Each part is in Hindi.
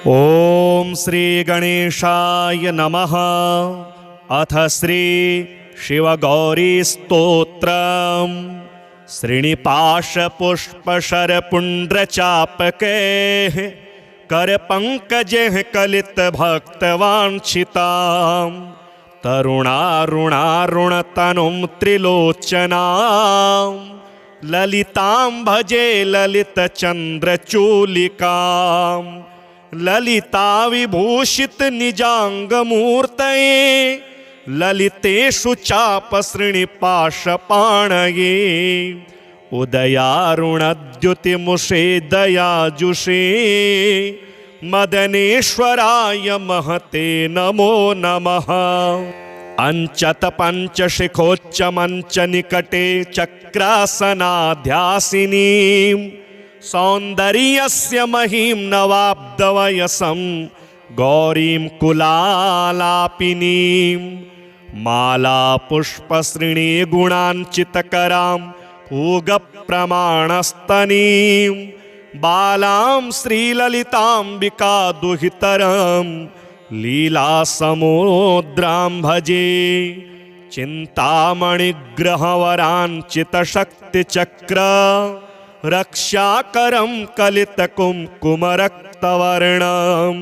ओम श्री गणेशाय नमः। अथ श्री शिवगौरी स्तोत्रम्। श्रीनिपाशपुष्पशरपुण्ड्रचापकैः करपङ्कजैः कलितभक्तवाञ्छितां तरुणारुणारुणतनुं त्रिलोचनां ललितां भजे ललितचन्द्रचूलिकां ललिता विभूषित निजांगमूर्तये ललितेषु चापश्रीनिपाशपाणये उदयारुणद्युतिमुषे दयाजुषे मदनेश्वराय महते नमो नमः। अंचत पंचशिखोच्चमञ्च निकटे चक्रासनाध्यासिनीं सौन्दर्यस्य महीं नवाब्दवयसं गौरीं कुलालापिनीं माला पुष्पश्रेणी गुणाञ्चितकरां पूगप्रमाणस्तनीं बालां श्रीललिताम्बिका दुहितरं लीलासमुद्रां भजे चिन्तामणिग्रहवराञ्चितशक्तिचक्र रक्षाकरं कलितकुङ्कुमरक्तवर्णं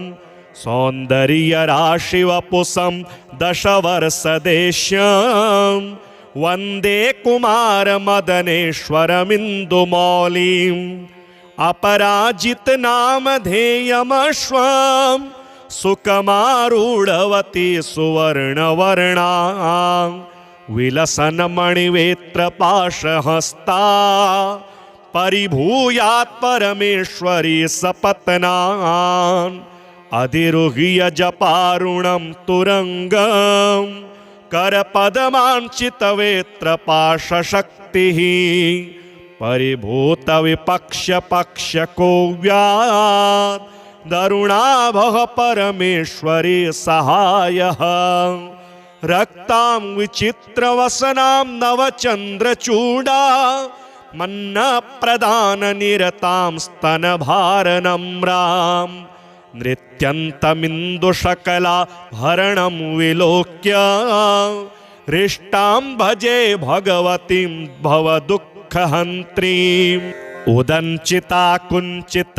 सौन्दर्यराशिवपुषं दशवर्षदेश्यं वन्दे कुमारमदनेश्वरमिन्दुमौलिम् अपराजितनामधेयमश्वं सुकमारूढवती सुवर्णवर्णां विलसन्मणिवेत्रपाशहस्ता परिभूयात् परमेश्वरी सपत्नान् अधिरुह्य जपारुणं तुरङ्गं करपदमाञ्चितवेत्रपाशशक्तिः परिभूतविपक्षपक्षकोव्यात् दरुणाभः परमेश्वरी सहायः रक्तां विचित्रवसनां नवचन्द्रचूडा मन्नप्रदाननिरतां स्तनभारनम्रां नृत्यन्तमिन्दुशकलाभरणं विलोक्य हृष्टां भजे भगवतीं भवदुःखहन्त्रीम् उदञ्चिता कुञ्चितवामपादं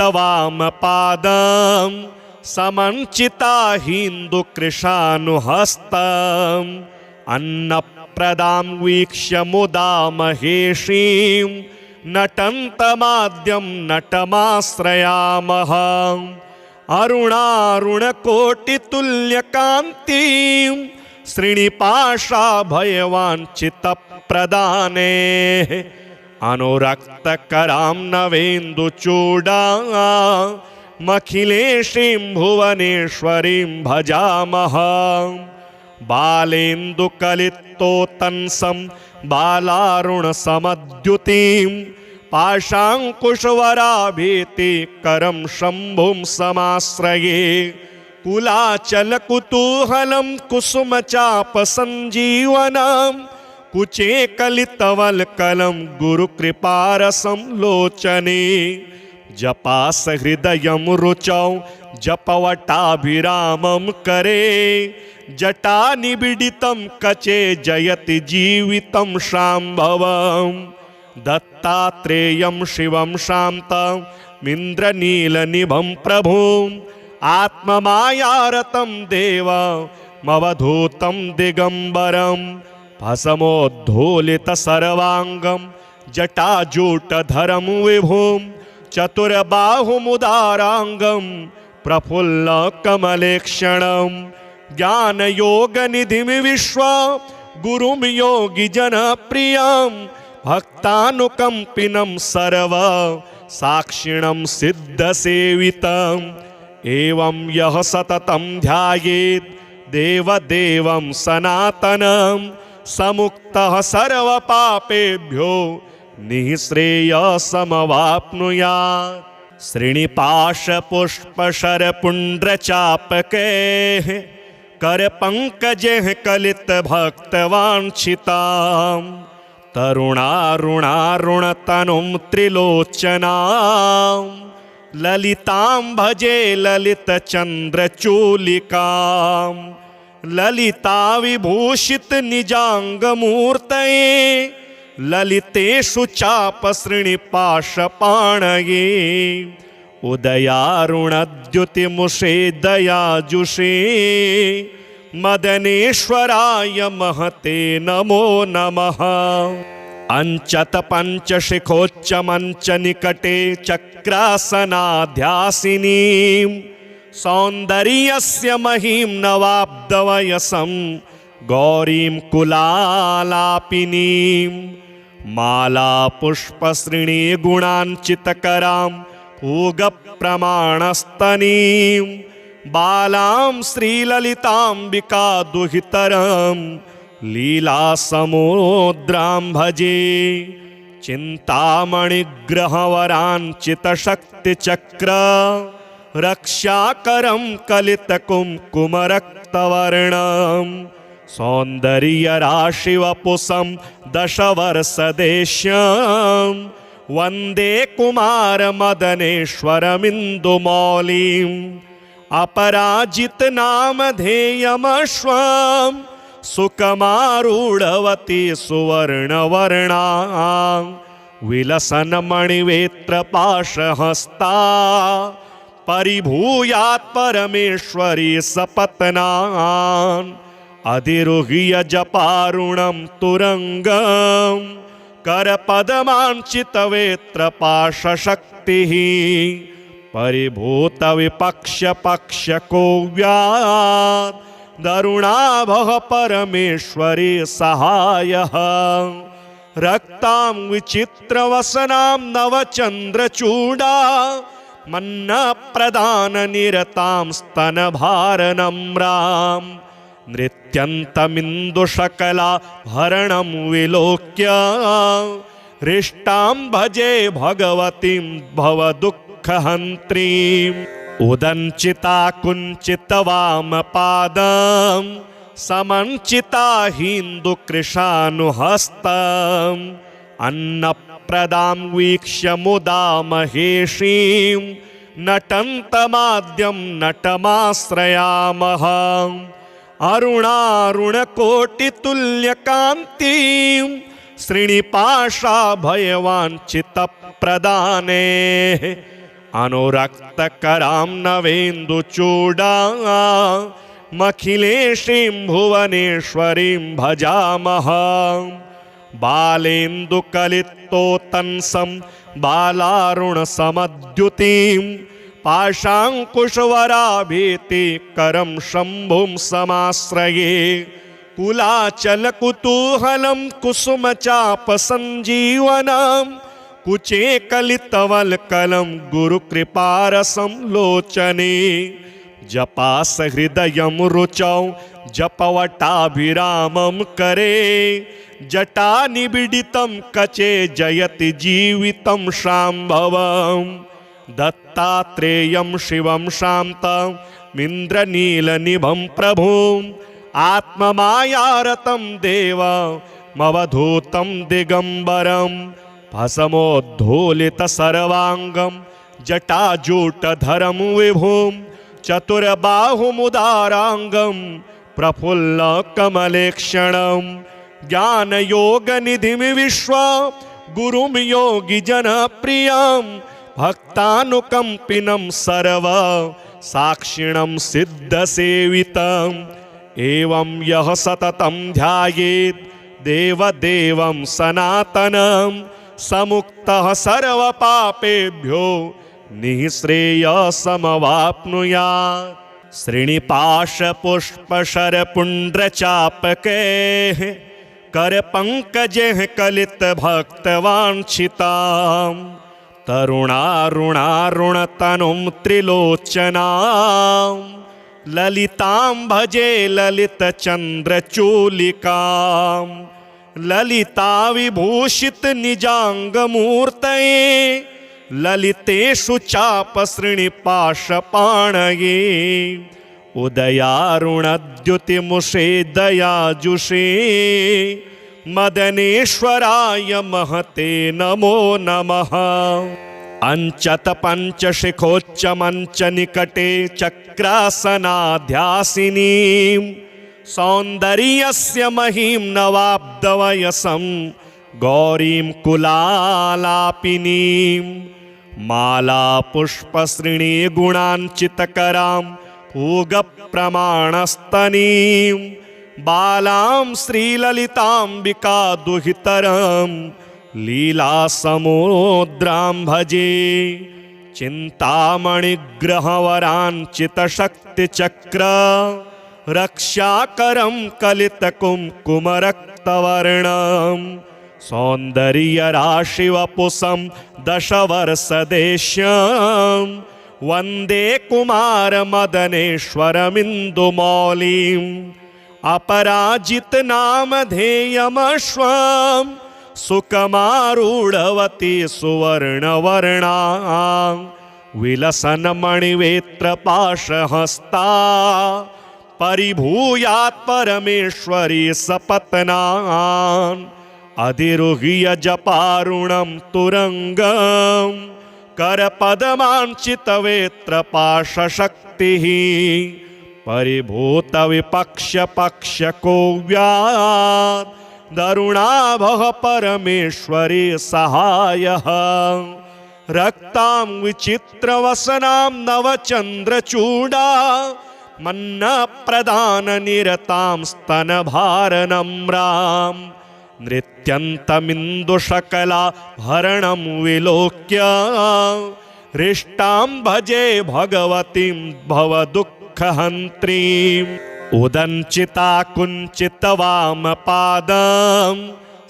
समञ्चिता हिन्दुकृशानुहस्तम् अन्नप्रदां वीक्ष्य मुदा महेशीं नटन्तमाद्यं नटमाश्रयामः अरुणारुणकोटितुल्यकान्तिं श्रीनिपाशाभयवाञ्छितप्रदाने अनुरक्तकरां नवेन्दुचूडामखिलेशीं भुवनेश्वरीं भजामः बालेन्दुकलितोत्तंसं बालारुणसमद्युतिं पाशाङ्कुशवराभीतिकरं शम्भुं समाश्रये कुलाचलकुतूहलं कुसुमचापसञ्जीवनं कुचे कलितवल्कलं गुरुकृपारसं लोचने जपासहृदयं रुचौ जपवटाभिरामं करे जटानिबिडितं कचे जयति जीवितं शाम्भवं दत्तात्रेयं शिवं शान्तमिन्द्रनीलनिभं प्रभुम् आत्ममायारतं देवमवधूतं दिगम्बरं भस्मोद्धूलितसर्वाङ्गं जटाजूटधरं विभुं चतुर्बाहुमुदाराङ्गं प्रफुल्लकमलेक्षणं ज्ञानयोगनिधिं विश्वगुरुं योगिजनप्रियं भक्तानुकम्पिनं सर्वसाक्षिणं सिद्धसेवितम् एवं यः सततं ध्यायेत् देवदेवं सनातनं समुक्तः सर्वपापेभ्यो निःश्रेयसमवाप्नुयात्। श्रीनिपाशपुष्पशरपुण्ड्रचापकैः करपङ्कजैः कलितभक्तवाञ्छितां तरुणारुणारुणतनुं त्रिलोचनां ललितां भजे ललितचन्द्रचूलिकां ललिता विभूषित निजाङ्गमूर्तये ललितेषु चापसृणिपाशपाणये उदयारुणद्युतिमुषे दयाजुषे मदनेश्वराय महते नमो नमः। अंचत पंचशिखोच्च मंच निकटे चक्रासनाध्यासिनीं सौन्दर्यस्य महिं नवाब्दवयसं गौरीं कुलालापिनीं माला पुष्पसृणी गुणाञ्चितकरां पूगप्रमाणस्तनीं बालां श्रीललिताम्बिका दुहितरं लीलासमुद्रां भजे चिन्तामणिग्रहवराञ्चितशक्तिचक्र रक्षाकरं कलितकुङ्कुमरक्तवर्णं सौन्दर्यराशिवपुषं दशवर्षदेश्यं वन्दे कुमारमदनेश्वरमिन्दुमौलिम् अपराजितनामधेयमश्वं सुकमारूढवती सुवर्णवर्णा विलसन्मणिवेत्रपाशहस्ता परिभूयात् परमेश्वरी सपत्नान् अधिरुह्य जपारुणं तुरङ्गं करपदमाञ्चितवेत्रपाशशक्तिः परिभूत विपक्ष पक्ष कोव्यात् दरुणाभः परमेश्वरी सहायः रक्तां विचित्रवसनां नवचन्द्रचूडा मन्नप्रदाननिरतां स्तनभारनम्रां नृत्यन्तमिन्दुशकला हरणं विलोक्य हृष्टां भजे भगवतीं भवदुःखहन्त्रीम् उदञ्चिता कुञ्चितवामपादं समञ्चिता हिन्दुकृशानुहस्तम् अन्नप्रदां वीक्ष्य मुदा महेशीं नटन्तमाद्यं नटमाश्रयामः अरुणारुणकोटितुल्यकान्तिं श्रीनिपाशाभयवाञ्छितप्रदाने अनुरक्तकरां नवेन्दुचूडामखिलेशीं भुवनेश्वरीं भजामः बालेन्दुकलितोत्तंसं बालारुणसमद्युतिं पाशाङ्कुशवराभीतिकरं शम्भुं समाश्रये कुलाचलकुतूहलं कुसुमचापसञ्जीवनं कुचे कलितवल्कलं गुरुकृपारसं लोचने जपासहृदयं रुचौ जपवटाभिरामं करे जटानिबिडितं कचे जयति जीवितं शाम्भवं दत्तात्रेयं शिवं शान्तमिन्द्रनीलनिभं प्रभुम् आत्ममायारतं देवमवधूतं दिगम्बरं भस्मोद्धूलितसर्वाङ्गं जटाजूटधरं विभुं चतुर्बाहुमुदाराङ्गं प्रफुल्लकमलेक्षणं ज्ञानयोगनिधिं विश्वगुरुं योगिजनप्रियं भक्तानुकम्पिनं सर्वसाक्षिणं सिद्धसेवितम् एवं यः सततं ध्यायेत् देवदेवं सनातनं समुक्तः सर्वपापेभ्यो निःश्रेयसमवाप्नुयात्। श्रीनिपाशपुष्पशरपुण्ड्रचापकैः करपङ्कजैः कलितभक्तवाञ्छितां तरुणारुणारुणतनुं त्रिलोचनां ललितां भजे ललितचन्द्रचूलिकां ललिता विभूषित निजाङ्गमूर्तये ललितेषु चापसृणिपाशपाणये उदयारुणद्युतिमुषे दयाजुषे मदनेश्वराय महते नमो नमः। अंचत पंचशिखोच्चमञ्च निकटे चक्रासनाध्यासिनीं सौन्दर्यस्य महिं नवाब्दवयसं गौरीं कुलालापिनीं माला पुष्पसृणी गुणाञ्चितकरां पूगप्रमाणस्तनीं बालां श्रीललिताम्बिका दुहितरं लीलासमुद्रां भजे चिन्तामणिग्रहवराञ्चितशक्तिचक्र रक्षाकरं कलितकुङ्कुमरक्तवर्णं सौन्दर्यराशिवपुषं दशवर्षदेश्यं वन्दे कुमारमदनेश्वरमिन्दुमौलिम् अपराजितनामधेयमश्वं सुकमारूढवती सुवर्णवर्णा विलसन्मणिवेत्रपाशहस्ता परिभूयात् परमेश्वरी सपत्नान् अधिरुह्य जपारुणं तुरङ्गं करपदमाञ्चितवेत्रपाशशक्तिः परिभूतविपक्ष्यपक्ष्यकोव्यात् दरुणाभः परमेश्वरी सहायः रक्तां विचित्रवसनां नवचन्द्रचूडा मन्नप्रदाननिरतां स्तनभारनम्रां नृत्यन्तमिन्दुशकलाभरणं विलोक्य हृष्टां भजे भगवतीं भवदुःखहन्त्रीम् उदञ्चिता कुञ्चितवामपादं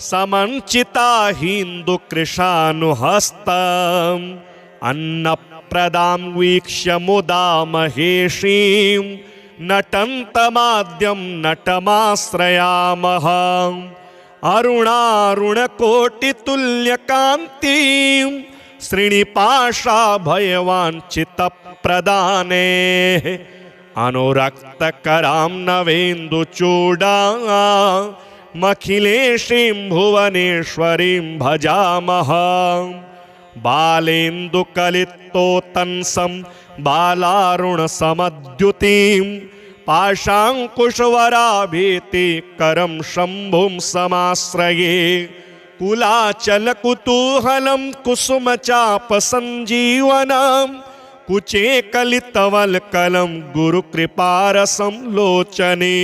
समञ्चिता हिन्दुकृशानुहस्तम् अन्नप्रदां वीक्ष्य मुदा महेशीं नटन्तमाद्यं नटमाश्रयामः अरुणारुणकोटितुल्यकान्तिं श्रीनिपाशाभयवाञ्छितप्रदाने अनुरक्तकरां नवेन्दुचूडामखिलेशीं भुवनेश्वरीं भजामः बालेन्दुकलितोत्तंसं बालारुणसमद्युतिं पाशाङ्कुशवराभीतिकरं शम्भुं समाश्रये कुलाचलकुतूहलं कुसुमचापसञ्जीवनं कुचे कलितवल्कलं गुरुकृपारसं लोचने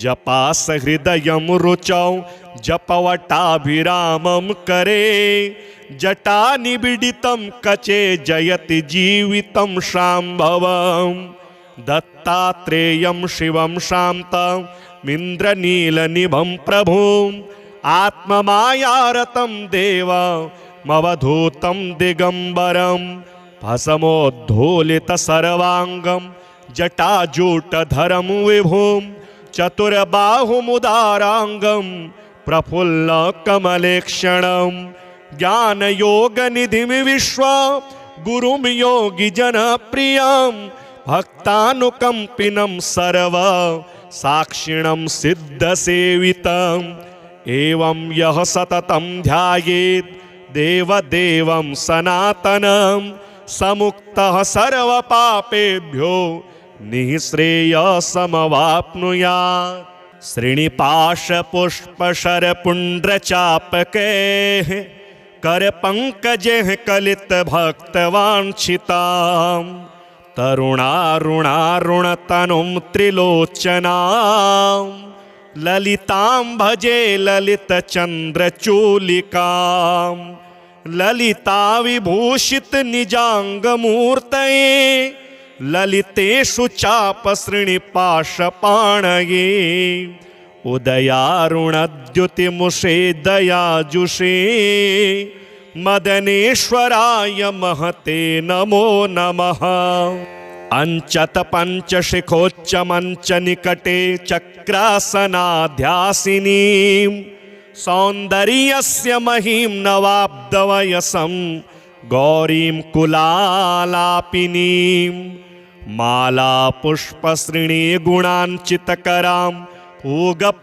जपासहृदयं रुचौ जपवटाभिरामं करे जटानिबिडितं कचे जयति जीवितं शाम्भवम् दत्तात्रेयं शिवं शान्तमिन्द्रनीलनिभं प्रभुम् आत्ममायारतं देवमवधूतं दिगम्बरम् भस्मोद्धूलितसर्वाङ्गं जटाजूटधरं विभुं चतुर्बाहुमुदाराङ्गं प्रफुल्लकमलेक्षणं ज्ञानयोगनिधिं विश्वगुरुं योगिजनप्रियं भक्तानुकम्पिनं सर्वसाक्षिणं सिद्धसेवितम् एवं यः सततं ध्यायेत् देवदेवं सनातनं समुक्तः सर्वपापेभ्यो निःश्रेयसमवाप्नुयात्। श्रीनिपाशपुष्पशरपुण्ड्रचापकैः करपङ्कजैः कलितभक्तवाञ्छितां तरुणारुणारुणतनुं त्रिलोचनां ललितां भजे ललितचन्द्रचूलिकां ललिता विभूषित निजाङ्गमूर्तये ललितेषु चापसृणिपाशपाणये उदयारुणद्युतिमुषे दयाजुषे मदनेश्वराय महते नमो नमः। अंचत पंचशिखोच्चमञ्च निकटे चक्रासनाध्यासिनीं सौन्दर्यस्य महिं नवाब्दवयसं गौरीं कुलालापिनीं माला पुष्पसृणी गुणाञ्चितकरां पूगप्रमाणस्तनीं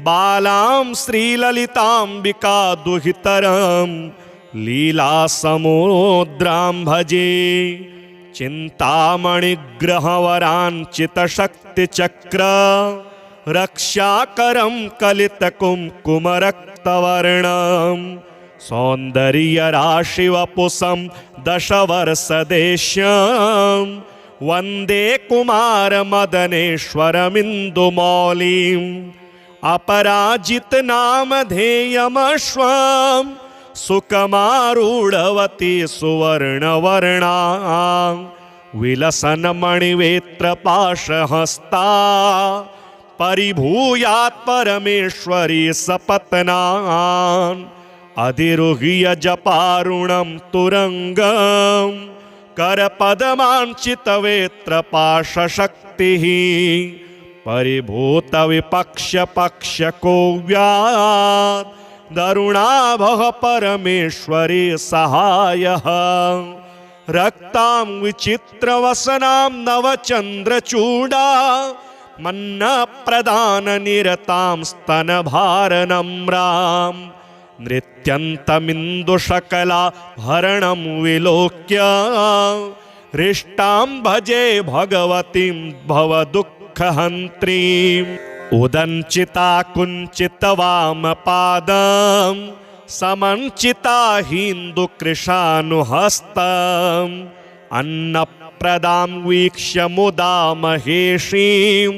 बालां श्रीललिताम्बिका दुहितरं लीलासमुद्रां भजे चिन्तामणिग्रहवराञ्चितशक्तिचक्र रक्षाकरं कलितकुङ्कुमरक्तवर्णं सौन्दर्यराशिवपुषं दशवर्षदेश्यं वन्दे कुमारमदनेश्वरमिन्दुमौलिम् अपराजितनामधेयमश्वं सुकमारूढवती सुवर्णवर्णा विलसन्मणिवेत्रपाशहस्ता परिभूयात् परमेश्वरी सपत्नान् अधिरुह्य जपारुणं तुरङ्गं करपदमाञ्चितवेत्रपाशशक्तिः परिभूतविपक्ष्यपक्ष्यको व्यात् दरुणाभः परमेश्वरी सहायः रक्तां विचित्रवसनां नवचन्द्रचूडा मन्नप्रदाननिरतां स्तनभारनम्रां नृत्यन्तमिन्दुशकलाभरणं विलोक्य हृष्टां भजे भगवतीं भवदुःखहन्त्रीम् उदञ्चिता कुञ्चितवामपादं समञ्चिता हिन्दुकृशानुहस्तम् अन्नप्रदां वीक्ष्य मुदा महेशीं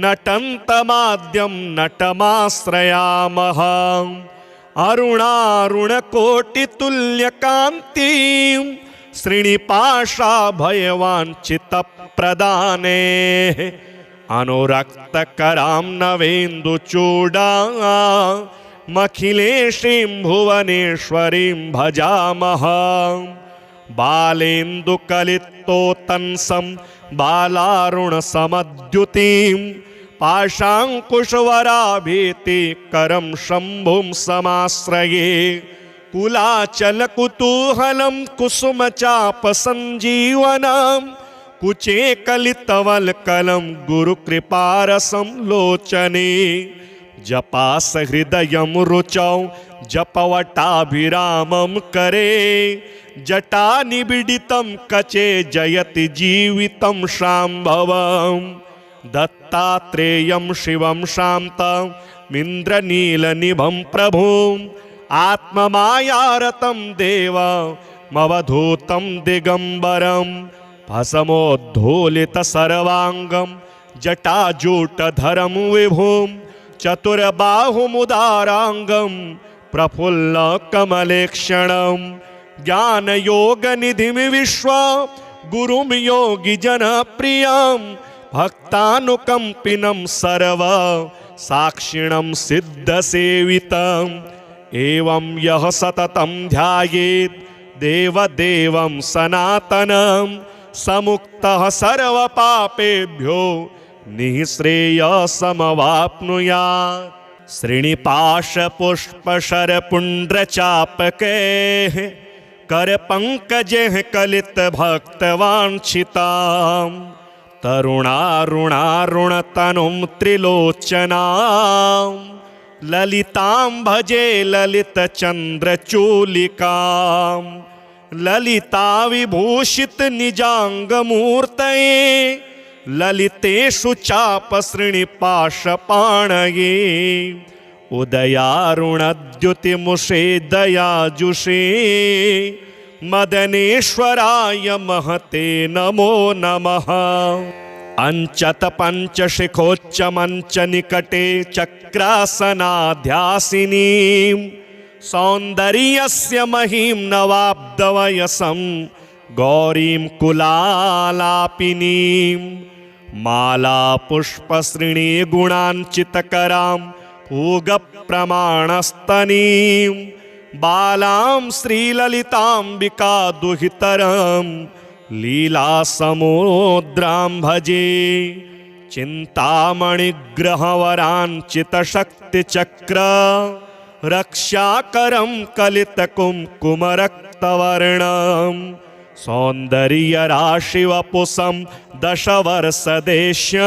नटन्तमाद्यं नटमाश्रयामः अरुणारुणकोटितुल्यकान्तिं श्रीनिपाशाभयवाञ्छितप्रदाने अनुरक्तकरां नवेन्दुचूडामखिलेशीं भुवनेश्वरीं भजामः बालेन्दुकलितोत्तंसं बालारुणसमद्युतिं पाशाङ्कुशवराभीतिकरं शम्भुं समाश्रये कुलाचलकुतूहलं कुसुमचापसञ्जीवनं कुचे कलितवल्कलं गुरुकृपारसं लोचने जपासहृदयं रुचौ जपवटाभिरामं करे जटानिबिडितं कचे जयति जीवितं शाम्भवं दत्तात्रेयं शिवं शान्तमिन्द्रनीलनिभं प्रभुम् आत्ममायारतं देवमवधूतं दिगम्बरं भस्मोद्धूलितसर्वाङ्गं जटाजूटधरं विभुं चतुर्बाहुमुदाराङ्गं प्रफुल्लकमलेक्षणं ज्ञानयोगनिधिं विश्वा गुरुं योगिजनप्रियं भक्तानुकम्पिनं सर्व साक्षिणं सिद्धसेवितम् एवं यः सततं ध्यायेत् देवदेवं सनातनं समुक्तः सर्वपापेभ्यो निःश्रेयसमवाप्नुयात् श्रीनिपाशपुष्पशरपुण्ड्रचापकैः करपङ्कजैः कलितभक्तवाञ्छितां तरुणारुणारुणतनुं त्रिलोचनां ललितां भजे ललितचन्द्रचूलिकां ललिता विभूषितनिजाङ्गमूर्तये ललितेषु चापसृणिपाशपाणये उदयारुणद्युतिमुषे दयाजुषे मदनेश्वराय महते नमो नमः। अंचतपञ्चशिखोच्चमञ्चनिकटे चक्रासनाध्यासिनीं सौन्दर्यस्य महीं नवाब्दवयसं गौरीं कुलालापिनीं मालापुष्पसृणी गुणाञ्चितकरां पूगप्रमाणस्तनीं बालां श्रीललिताम्बिका दुहितरं लीलासमुद्रां भजे चिन्तामणिग्रहवराञ्चितशक्तिचक्र रक्षाकरं कलितकुङ्कुमरक्तवर्णं सौन्दर्यराशिवपुषं दशवर्षदेश्यं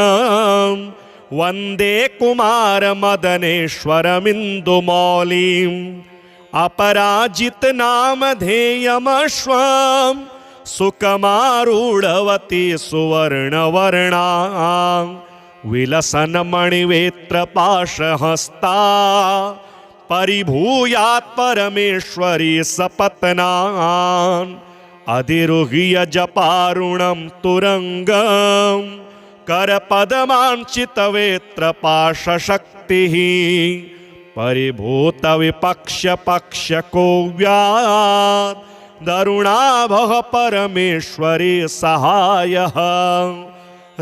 वन्दे कुमारमदनेश्वरमिन्दुमौलिम् अपराजितनामधेयमश्वं सुकमारूढवती सुवर्णवर्णां विलसन्मणिवेत्रपाशहस्ता परिभूयात् परमेश्वरी सपत्नान् अधिरुह्य जपारुणं तुरङ्गं करपदमाञ्चितवेत्रपाशशक्तिः परिभूतविपक्ष्यपक्ष्यकोव्यात् दरुणाभः परमेश्वरी सहायः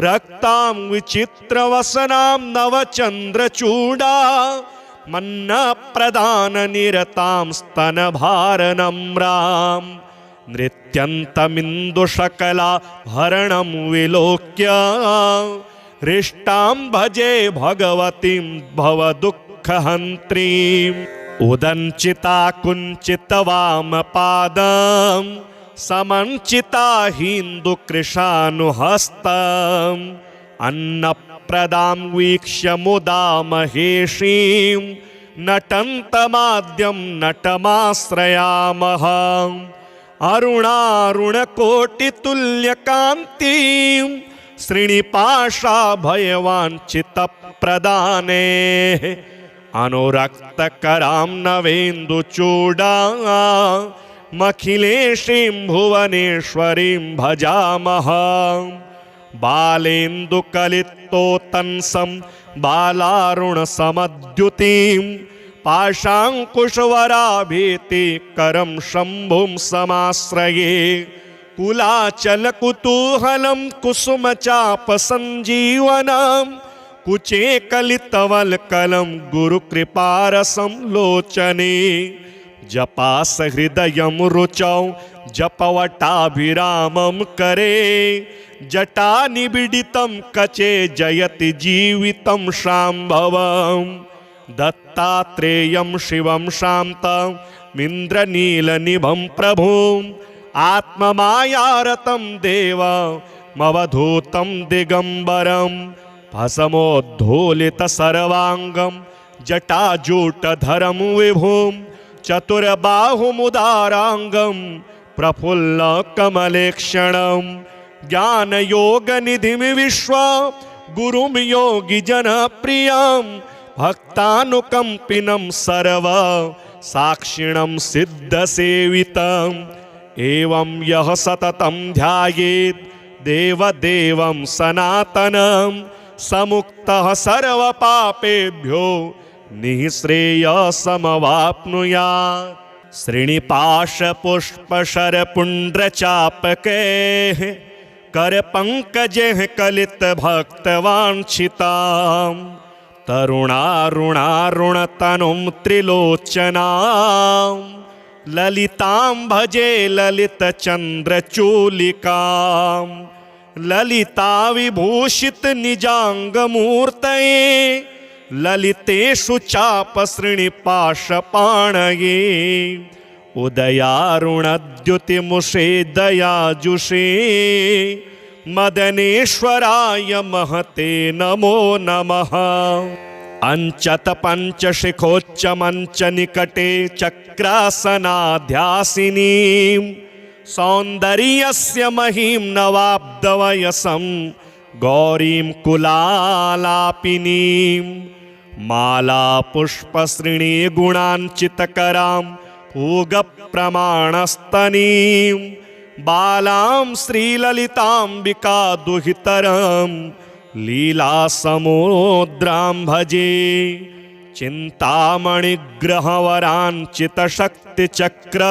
रक्तां विचित्रवसनां नवचन्द्रचूडा मन्नप्रदाननिरतां स्तनभारनम्रां नृत्यन्तमिन्दुशकलाभरणं विलोक्य हृष्टां भजे भगवतीं भवदुःखहन्त्रीम् उदञ्चिता कुञ्चितवामपादं समञ्चिता हिन्दुकृशानुहस्तम् अन्नप्रदां वीक्ष्य मुदा महेशीं नटन्तमाद्यं नटमाश्रयामः अरुणारुणकोटितुल्यकान्तिं श्रीनिपाशाभयवाञ्छितप्रदाने अनुरक्तकरां नवेन्दुचूडामखिलेशीं भुवनेश्वरीं भजामः बालेन्दुकलितोत्तंसं बालारुणसमद्युतिं पाशाङ्कुशवराभीतिकरं शम्भुं समाश्रये कुलाचलकुतूहलं कुसुमचापसञ्जीवनं कुचे कलितवल्कलं गुरुकृपारसं लोचने जपासहृदयं रुचौ जपवटाभिरामं करे जटानिबिडितं कचे जयति जीवितं शाम्भवं दत्तात्रेयं शिवं शान्तमिन्द्रनीलनिभं प्रभुम् आत्ममायारतं देवमवधूतं दिगम्बरं भस्मोद्धूलितसर्वाङ्गं जटाजूटधरं विभुं चतुर्बाहुमुदाराङ्गं प्रफुल्लकमलेक्षणं ज्ञानयोगनिधिं विश्वा गुरुं योगिजनप्रियं भक्तानुकम्पिनं सर्व साक्षिणं सिद्धसेवितम् एवं यः सततं ध्यायेत् देवदेवं सनातनं समुक्तः सर्वपापेभ्यो निःश्रेयसमवाप्नुयात् श्रीनिपाशपुष्पशरपुण्ड्रचापकैः करपङ्कजैः कलितभक्तवाञ्छितां तरुणारुणारुणतनुं त्रिलोचनां ललितां भजे ललितचन्द्रचूलिकां ललिता विभूषित निजाङ्गमूर्तये ललितेषु चापसृणिपाशपाणये उदयारुणद्युतिमुषे दयाजुषे मदनेश्वराय महते नमो नमः अंचत पंचशिखोच्च मंच निकटे चक्रासनाध्यासिनीं सौन्दर्यस्य महीं नवाब्दवयसं गौरीं कुलालापिनीं माला पुष्पसृणी गुणाञ्चितकरां पूगप्रमाणस्तनीं बालां श्रीललिताम्बिका दुहितरं लीलासमुद्रां भजे चिन्तामणिग्रहवराञ्चितशक्तिचक्र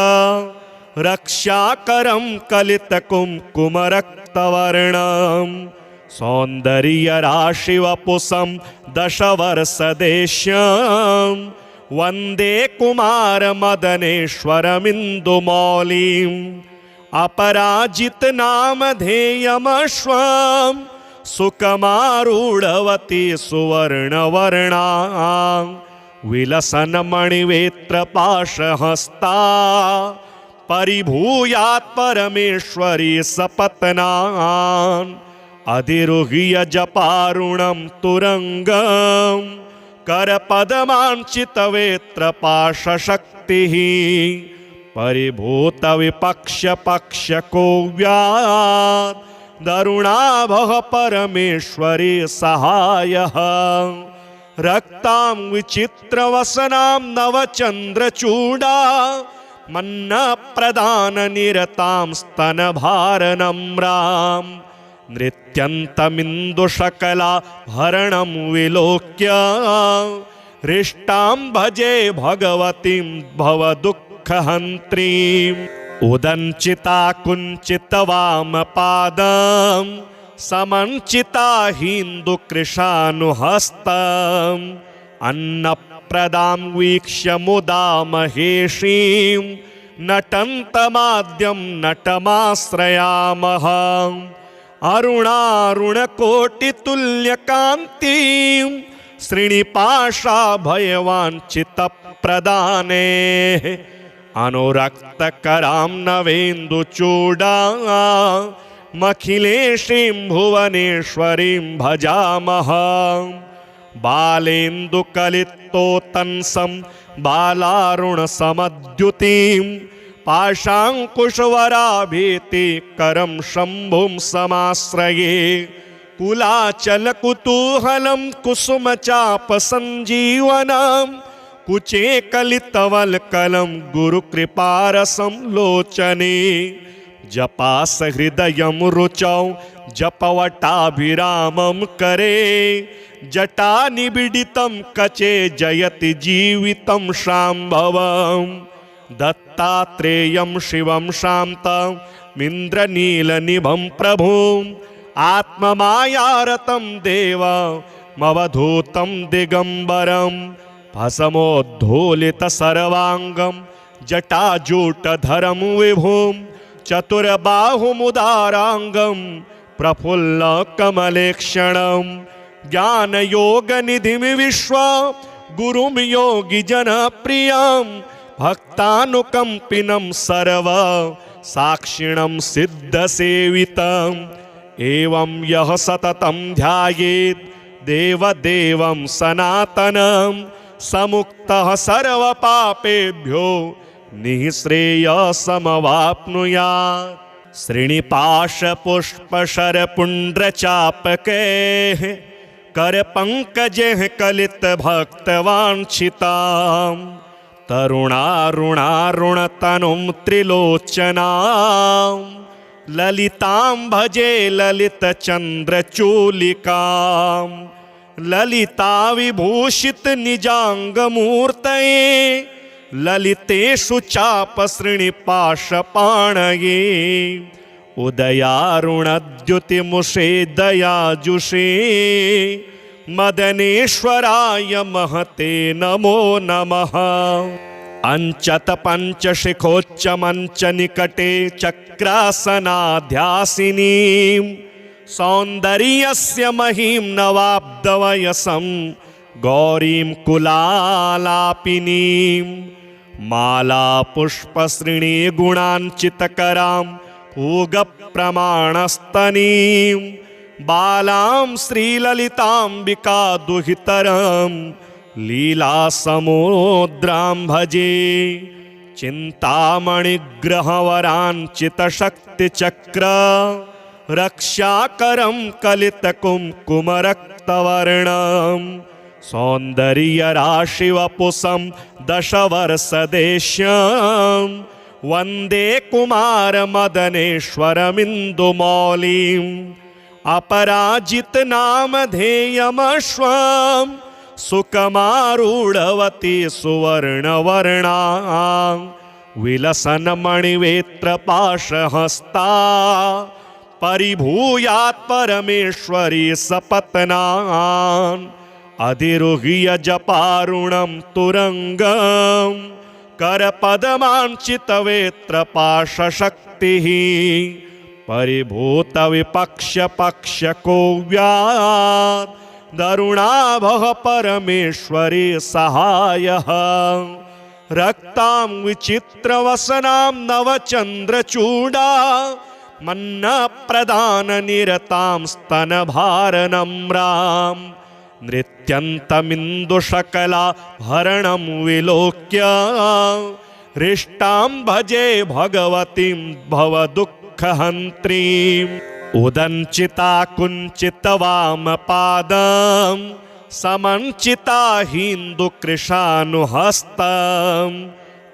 रक्षाकरं कलितकुङ्कुमरक्तवर्णं सौन्दर्यराशिवपुषं दशवर्षदेश्यं वन्दे कुमारमदनेश्वरमिन्दुमौलिम् अपराजितनामधेयमश्वं सुकमारूढवती सुवर्णवर्णां विलसन्मणिवेत्रपाशहस्ता परिभूयात् परमेश्वरी सपत्नान् अधिरुह्य जपारुणं तुरंगं करपदमाञ्चितवेत्रपाशशक्तिः परिभूतविपक्ष्यपक्ष्यको व्यात् दरुणाभः परमेश्वरी सहायः रक्तां विचित्रवसनां नवचन्द्रचूडा मन्नप्रदाननिरतां स्तनभारनम्रां नृत्यन्तमिन्दुशकलाभरणं विलोक्य हृष्टां भजे भगवतीं भवदुःखहन्त्रीम् उदञ्चिता कुञ्चितवामपादं समञ्चिता हिन्दुकृशानुहस्तम् अन्नप्रदां वीक्ष्य मुदा महेशीं नटन्तमाद्यं नटमाश्रयामः अरुणारुणकोटितुल्यकान्तिं श्रीनिपाशाभयवाञ्छितप्रदाने अनुरक्तकरां नवेन्दुचूडामखिलेशीं भुवनेश्वरीं भजामः बालेन्दुकलितोत्तंसं बालारुणसमद्युतिं पाशाङ्कुशवराभीतिकरं शम्भुं समाश्रये कुलाचलकुतूहलं कुसुमचापसञ्जीवनं कुचे कलितवल्कलं गुरुकृपारसं लोचने जपासहृदयं रुचौ जपवटाभिरामं करे जटानिबिडितं कचे जयति जीवितं शाम्भवं दत्तात्रेयं शिवं शान्तमिन्द्रनीलनिभं प्रभुम् आत्ममायारतं देवमवधूतं दिगम्बरं भस्मोद्धूलितसर्वाङ्गं जटाजूटधरं विभुं चतुर्बाहुमुदाराङ्गं प्रफुल्लकमलेक्षणं ज्ञानयोगनिधिं विश्वगुरुं योगिजनप्रियं भक्तानुकम्पिनं सर्वसाक्षिणं सिद्धसेवितम् एवं यः सततं ध्यायेत् देवदेवं सनातनं समुक्तः सर्वपापेभ्यो निःश्रेयसमवाप्नुयात् श्रीनिपाशपुष्पशरपुण्ड्रचापकैः करपङ्कजैः कलितभक्तवाञ्छितां तरुणारुणारुणतनुं त्रिलोचनां ललितां भजे ललितचन्द्रचूलिकां ललिता विभूषित निजाङ्गमूर्तये ललितेषु चापसृणिपाशपाणये उदयारुणद्युतिमुषे दयाजुषे मदनेश्वराय महते नमो नमः अंचत पंचशिखोच्चमंच निकटे चक्रासनाध्यासिनीं सौन्दर्यस्य महीं नवाब्दवयसं गौरीं कुलालापिनीं मालापुष्पसृणी गुणाञ्चितकरां पूगप्रमाणस्तनीं बालां श्रीललिताम्बिका दुहितरं लीलासमुद्रां भजे चिन्तामणिग्रहवराञ्चितशक्तिचक्र रक्षाकरं कलितकुङ्कुमरक्तवर्णं सौन्दर्यराशिवपुषं दशवर्षदेश्यं वन्दे कुमारमदनेश्वरमिन्दुमौलिम् अपराजितनामधेयमश्वं सुकमारूढवती सुवर्णवर्णां विलसन्मणिवेत्रपाशहस्ता परिभूयात् परमेश्वरी सपत्नान् अधिरुह्य जपारुणं तुरंगं करपदमाञ्चितवेत्रपाशशक्तिः परिभूतविपक्ष्यपक्ष्यको व्यात् दरुणाभः परमेश्वरी सहायः रक्तां विचित्रवसनां नवचन्द्रचूडा मन्नप्रदाननिरतां स्तनभारनम्रां नृत्यन्तमिन्दुशकलाभरणं विलोक्य हृष्टां भजे भगवतीं भवदुःखहन्त्रीम् उदञ्चिता कुञ्चितवामपादं समञ्चिता हिन्दुकृशानुहस्तम्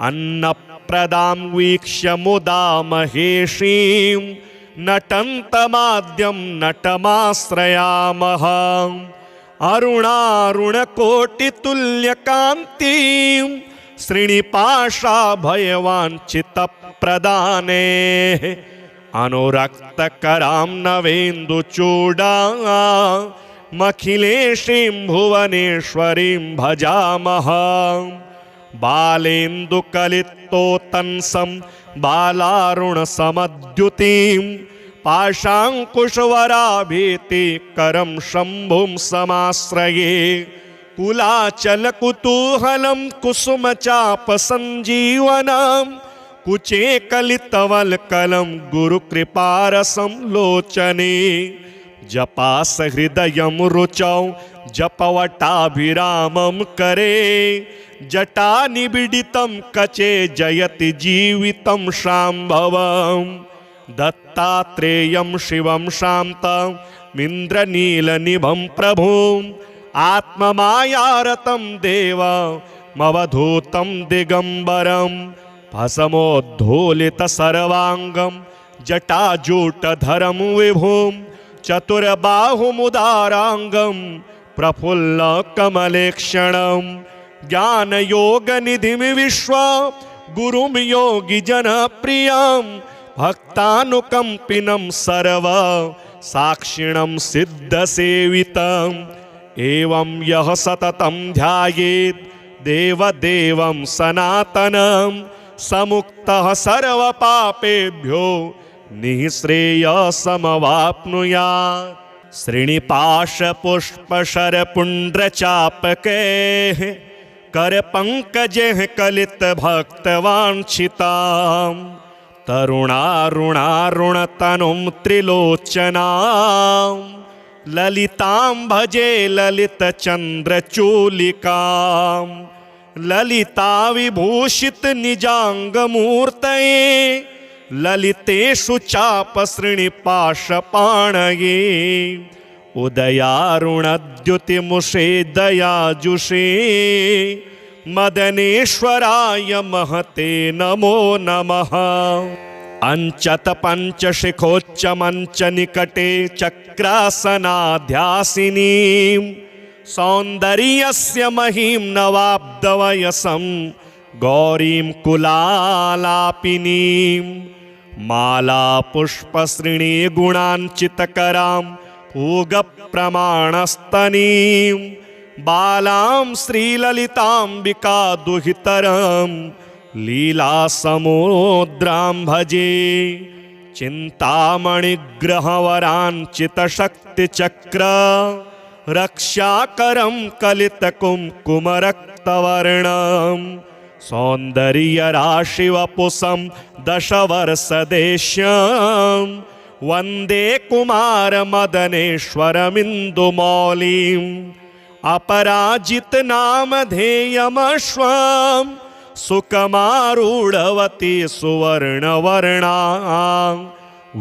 अन्नप्रदां वीक्ष्य मुदा महेशीं नटन्तमाद्यं नटमाश्रयामः अरुणारुणकोटितुल्यकान्तिं श्रीनिपाशाभयवाञ्छितप्रदाने अनुरक्तकरां नवेन्दुचूडामखिलेशीं भुवनेश्वरीं भजामः बालेन्दुकलितोत्तंसं बालारुणसमद्युतिं पाशाङ्कुशवराभीतिकरं शम्भुं समाश्रये कुलाचलकुतूहलं कुसुमचापसञ्जीवनं कुचे कलितवल्कलं गुरुकृपारसं लोचने जपासहृदयं रुचौ जपवटाभिरामं करे जटानिबिडितं कचे जयति जीवितं शाम्भवम् दत्तात्रेयं शिवं शान्तमिन्द्रनीलनिभं प्रभुम् आत्ममायारतं देवमवधूतं दिगम्बरं भस्मोद्धूलितसर्वाङ्गं जटाजूटधरं विभुं चतुर्बाहुमुदाराङ्गं प्रफुल्लकमलेक्षणं ज्ञानयोगनिधिं विश्वगुरुं योगिजनप्रियं भक्तानुकम्पिनं सर्वसाक्षिणं सिद्धसेवितम् एवं यः सततं ध्यायेत् देवदेवं सनातनं समुक्तः सर्वपापेभ्यो निःश्रेयसमवाप्नुयात् श्रीनिपाशपुष्पशरपुण्ड्रचापकैः करपङ्कजैः कलितभक्तवाञ्छितां तरुणारुणारुणतनुं त्रिलोचनां ललितां भजे ललितचन्द्रचूलिकां ललिता विभूषितनिजाङ्गमूर्तये ललितेषु चापसृणिपाशपाणये उदयारुणद्युतिमुषे दयाजुषे मदनेश्वराय महते नमो नमः। अंचत पंचशिखोच्चमंच निकटे चक्रासनाध्यासिनीं सौन्दर्यस्य महीं नवाब्दवयसं गौरीं कुलालापिनीं मालापुष्पसृणी गुणाञ्चितकरां पूगप्रमाणस्तनीं बालां श्रीललिताम्बिका दुहितरं लीलासमुद्रां भजे चिन्तामणिग्रहवराञ्चितशक्तिचक्र रक्षाकरं कलितकुङ्कुमरक्तवर्णं सौन्दर्यराशिवपुषं दशवर्षदेश्यं वन्दे कुमारमदनेश्वरमिन्दुमौलिम् अपराजितनामधेयमश्वं सुकमारूढवती सुवर्णवर्णां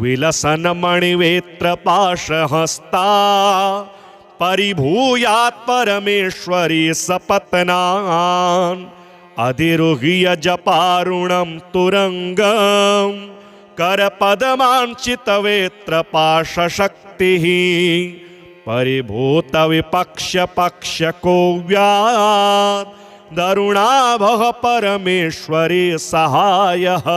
विलसन्मणिवेत्रपाशहस्ता परिभूयात् परमेश्वरी सपत्नान् अधिरुह्य जपारुणं तुरङ्गं करपदमाञ्चितवेत्रपाशशक्तिः परिभूतविपक्ष्यपक्ष्यको व्यात् दरुणाभः परमेश्वरी सहायः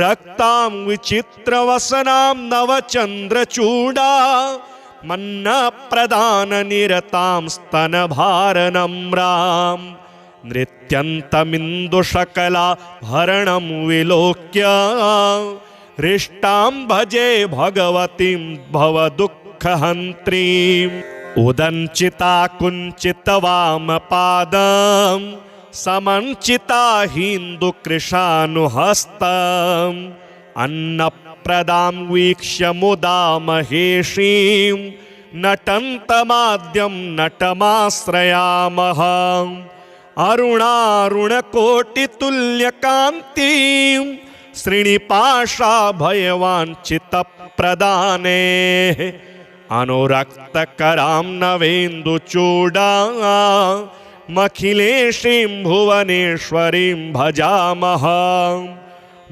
रक्तां विचित्रवसनां नवचन्द्रचूडा मन्नप्रदाननिरतां स्तनभारनम्रां नृत्यन्तमिन्दुशकलाभरणं विलोक्य हृष्टां भजे भगवतीं भवदुःखहन्त्रीम् उदञ्चिता कुञ्चितवामपादं समञ्चिता हिन्दुकृशानुहस्तम् अन्नप्रदां वीक्ष्य मुदा महेशीं नटन्तमाद्यं नटमाश्रयामः अरुणारुणकोटितुल्यकान्तिं श्रीनिपाशाभयवाञ्छितप्रदाने अनुरक्तकरां नवेन्दुचूडामखिलेशीं भुवनेश्वरीं भजामः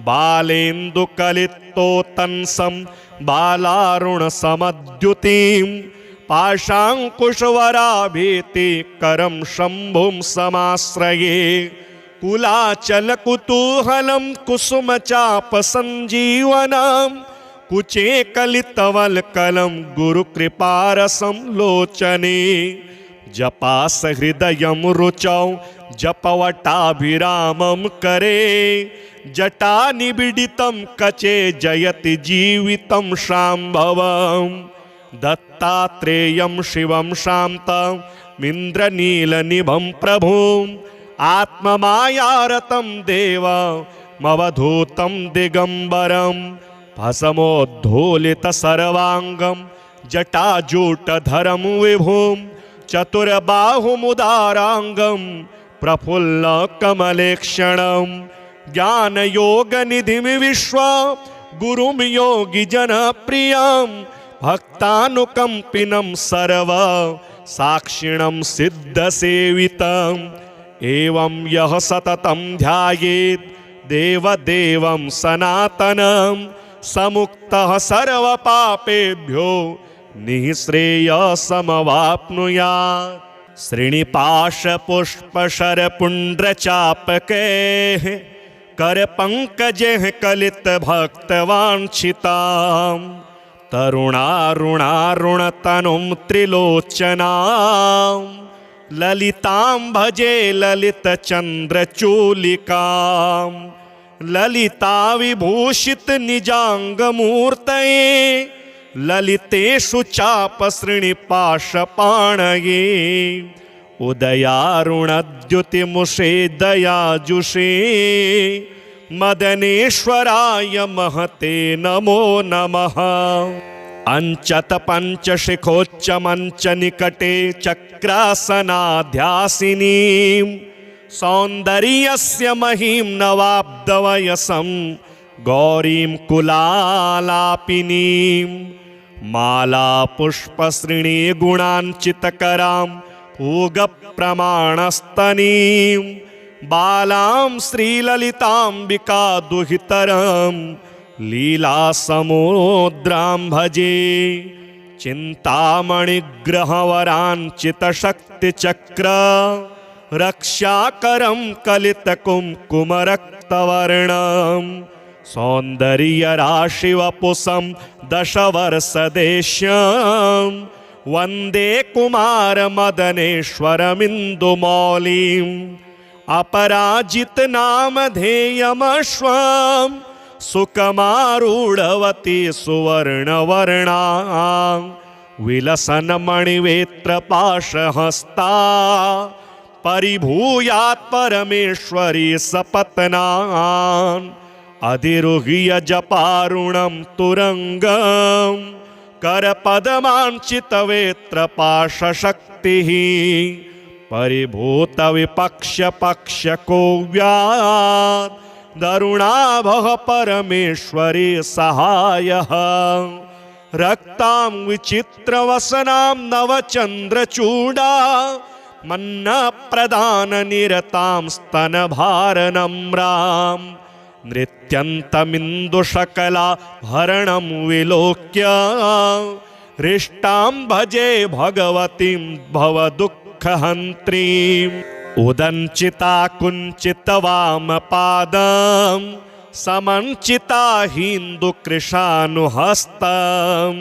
बालेन्दुकलितोत्तंसं बालारुणसमद्युतिं पाशाङ्कुशवराभीतिकरं शम्भुं समाश्रये कुलाचलकुतूहलं कुसुमचापसञ्जीवनं कुचे कलितवल्कलं गुरुकृपारसं लोचने जपास हृदयं रुचौ जपवटाभिरामं करे जटानिबिडितं कचे जयति जीवितं शाम्भवम् दत्तात्रेयं शिवं शान्तमिन्द्रनीलनिभं प्रभुम् आत्ममायारतं देवमवधूतं दिगम्बरं भस्मोद्धूलितसर्वाङ्गं जटाजूटधरं विभुं चतुर्बाहुमुदाराङ्गं प्रफुल्लकमलेक्षणं ज्ञानयोगनिधिं विश्वा गुरुं योगिजनप्रियं भक्तानुकम्पिनं सर्व साक्षिणं सिद्धसेवितम् एवं यः सततं ध्यायेत् देवदेवं सनातनं समुक्तः सर्वपापेभ्यो निःश्रेयसमवाप्नुयात् श्रीनिपाशपुष्पशरपुण्ड्रचापकैः करपङ्कजैः कलितभक्तवाञ्छितां तरुणारुणारुणतनुं त्रिलोचनां ललितां भजे ललितचन्द्रचूलिकां ललिताविभूषितनिजाङ्गमूर्तये ललितेषु चापसृणिपाशपाणये उदयारुणद्युतिमुषे दयाजुषे मदनेश्वराय महते नमो नमः अंचतपञ्चशिखोच्चमञ्चनिकटे चक्रासनाध्यासिनीं सौन्दर्यस्य महीं नवाब्दवयसं गौरीं कुलालापिनीं मालापुष्पसृणी गुणाञ्चितकरां पूगप्रमाणस्तनीं बालां श्रीललिताम्बिका दुहितरं लीलासमुद्रां भजे चिन्तामणिग्रहवराञ्चितशक्तिचक्र रक्षाकरं कलितकुङ्कुमरक्तवर्णं सौन्दर्यराशिवपुषं दशवर्षदेश्यं वन्दे कुमारमदनेश्वरमिन्दुमौलिम् अपराजितनामधेयमश्वं सुकमारूढवती सुवर्णवर्णां विलसन्मणिवेत्रपाशहस्ता परिभूयात् परमेश्वरी सपत्नान् अधिरुह्य जपारुणं तुरङ्गं करपदमाञ्चितवेत्रपाशशक्तिः परिभूतविपक्ष्यपक्ष्यकोव्यात् दरुणाभः परमेश्वरी सहायः रक्तां विचित्रवसनां नवचन्द्रचूडा मन्नप्रदाननिरतां स्तनभारनम्रां नृत्यन्तमिन्दुशकला भरणं विलोक्य हृष्टां भजे भगवतीं भवदुःखहन्त्रीम् उदञ्चिता कुञ्चितवामपादं समञ्चिता हिन्दुकृशानुहस्तम्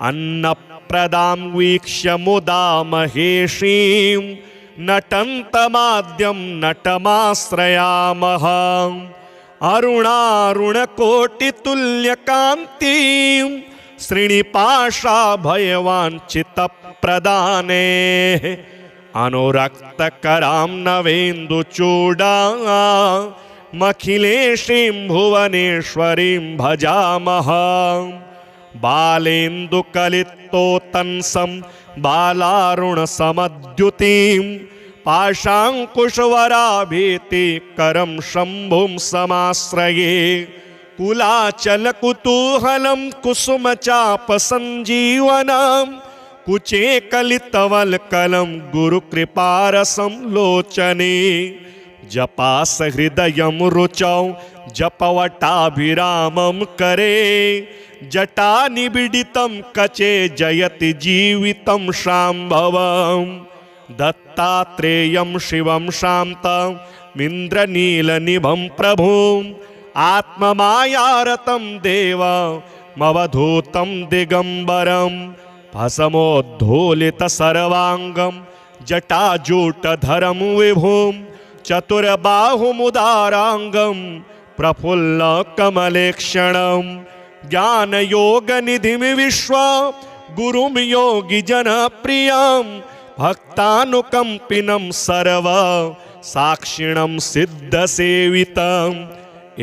अन्नप्रदां वीक्ष्य मुदा महेशीं नटन्तमाद्यं नटमाश्रयामः अरुणारुणकोटितुल्यकान्तिं श्रीनिपाशाभयवाञ्छितप्रदाने अनुरक्तकरां नवेन्दुचूडां मखिलेशीं भुवनेश्वरीं भजामः बालेन्दुकलितोत्तंसं बालारुणसमद्युतिं पाशाङ्कुशवराभीतिकरं शम्भुं समाश्रये कुलाचलकुतूहलं कुसुमचापसञ्जीवनं कुचे कलितवल्कलं गुरुकृपारसं लोचने जपास हृदयं रुचौ जपवटाभिरामं करे जटानिबिडितं कचे जयति जीवितं शाम्भवं दत्तात्रेयं शिवं शान्तमिन्द्रनीलनिभं प्रभुम् आत्ममायारतं देवमवधूतं दिगम्बरं भस्मोद्धूलितसर्वाङ्गं जटाजूटधरं विभुं चतुर्बाहुमुदाराङ्गं प्रफुल्लकमलेक्षणं ज्ञानयोगनिधिं विश्वा गुरुं योगिजनप्रियं भक्तानुकम्पिनं सर्व साक्षिणं सिद्धसेवितम्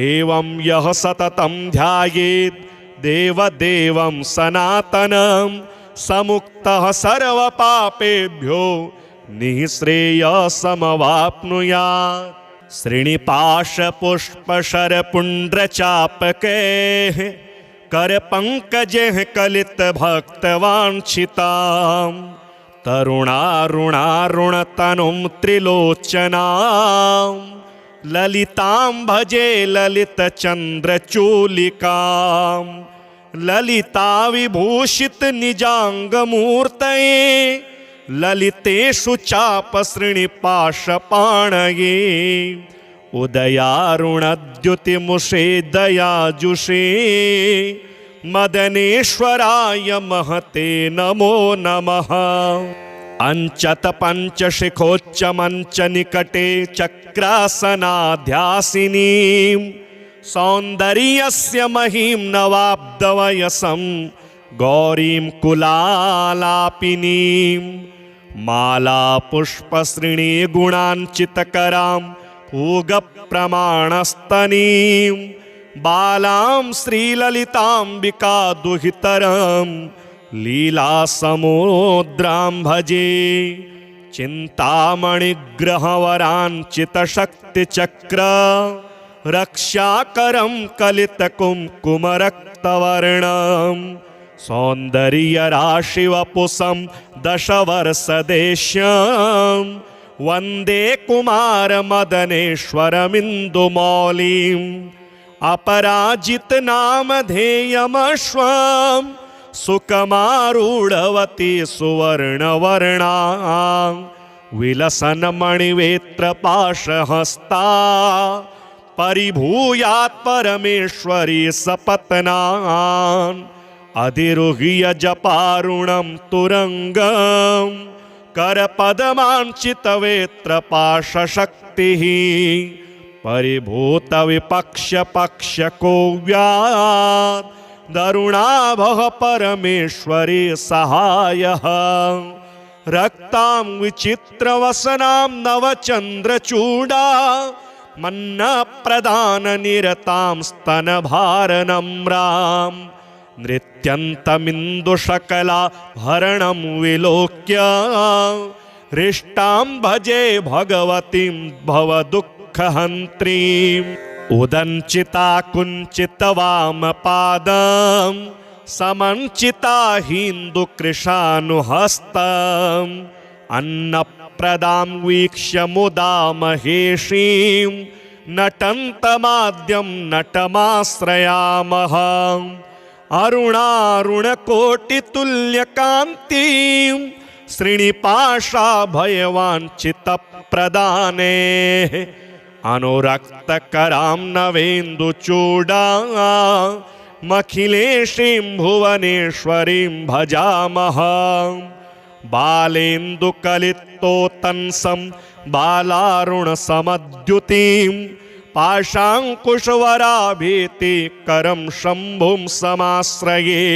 एवं यः सततं ध्यायेत् देवदेवं सनातनं समुक्तः सर्वपापेभ्यो निःश्रेयसमवाप्नुयात् श्रीनिपाशपुष्पशरपुण्ड्रचापकैः करपङ्कजैः कलितभक्तवाञ्छितां तरुणारुणारुणतनुं त्रिलोचनां ललितां भजे ललितचन्द्रचूलिकां ललिता विभूषित निजाङ्गमूर्तये ललितेषु चापसृणिपाशपाणये उदयारुणद्युतिमुषे दयाजुषे मदनेश्वराय महते नमो नमः अंचत पंचशिखोच्च मंच निकटे चक्रासनाध्यासिनीं सौन्दर्यस्य महिं नवाब्दवयसं गौरीं कुलालापिनीं माला पुष्पसृणी गुणाञ्चितकरां पूगप्रमाणस्तनीं बालां श्रीललिताम्बिका दुहितरं लीलासमुद्रां भजे चिन्तामणिग्रहवराञ्चितशक्तिचक्र रक्षाकरं कलितकुङ्कुमरक्तवर्णं सौन्दर्यराशिवपुषं दशवर्षदेश्यं वन्दे कुमारमदनेश्वरमिन्दुमौलिम् अपराजितनामधेयमश्वं सुकमारूढवती सुवर्णवर्णा विलसन्मणिवेत्रपाशहस्ता परिभूयात् परमेश्वरी सपत्नान् अधिरुह्य जपारुणं तुरङ्गं करपदमाञ्चितवेत्रपाशशक्तिः परिभूतविपक्षपक्षकोव्यात् दरुणाभः परमेश्वरी सहायः रक्तां विचित्रवसनां नवचन्द्रचूडा मन्नप्रदाननिरतां स्तनभारनम्रां नृत्यन्तमिन्दुशकलाभरणं विलोक्य हृष्टां भजे भगवतीं भवदुःखहन्त्रीम् उदञ्चिता कुञ्चितवामपादं समञ्चिता हिन्दुकृशानुहस्तम् अन्नप्रदां वीक्ष्य मुदा महेशीं नटन्तमाद्यं नटमाश्रयामः अरुणारुणकोटितुल्यकान्तिं श्रीनिपाशाभयवाञ्छितप्रदाने अनुरक्तकरां नवेन्दुचूडा मखिलेशीं भुवनेश्वरीं भजामः बालेन्दुकलितोत्तंसं बालारुणसमद्युतिं पाशाङ्कुशवराभीतिकरं शम्भुं समाश्रये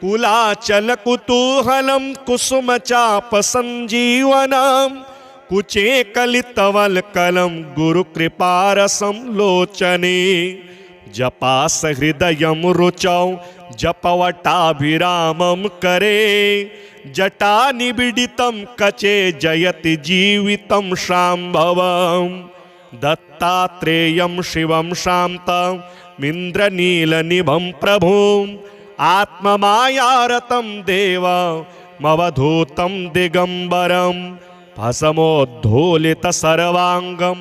कुलाचलकुतूहलं कुसुमचापसञ्जीवनं कुचे कलितवल्कलं गुरुकृपारसं लोचने जपास हृदयं रुचौ जपवटाभिरामं करे जटा निबिडितं कचे जयति जीवितं शाम्भवम् दत्तात्रेयं शिवं शान्तमिन्द्रनीलनिभं प्रभुम् आत्ममायारतं देवमवधूतं दिगम्बरं भस्मोद्धूलितसर्वाङ्गं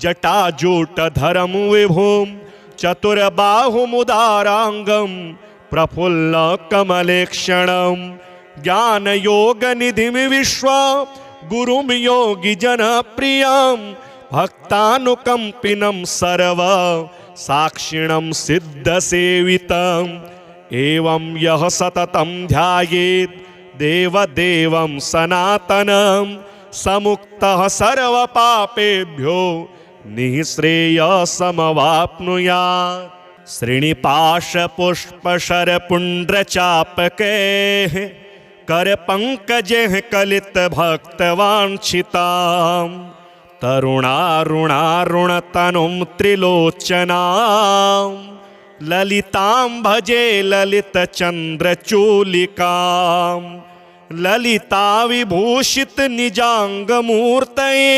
जटाजूटधरं विभुं चतुर्बाहुमुदाराङ्गं प्रफुल्लकमलेक्षणं ज्ञानयोगनिधिं विश्वा गुरुं योगिजनप्रियं भक्तानुकम्पिनं सर्व साक्षिणं सिद्धसेवितम् एवं यः सततं ध्यायेत् देवदेवं सनातनं समुक्तः सर्वपापेभ्यो निःश्रेयसमवाप्नुयात्। श्रीनिपाशपुष्पशरपुण्ड्रचापकैः करपङ्कजैः कलितभक्तवाञ्छितां तरुणारुणारुणतनुं त्रिलोचनां ललितां भजे ललितचन्द्रचूलिकां ललिता विभूषित निजाङ्गमूर्तये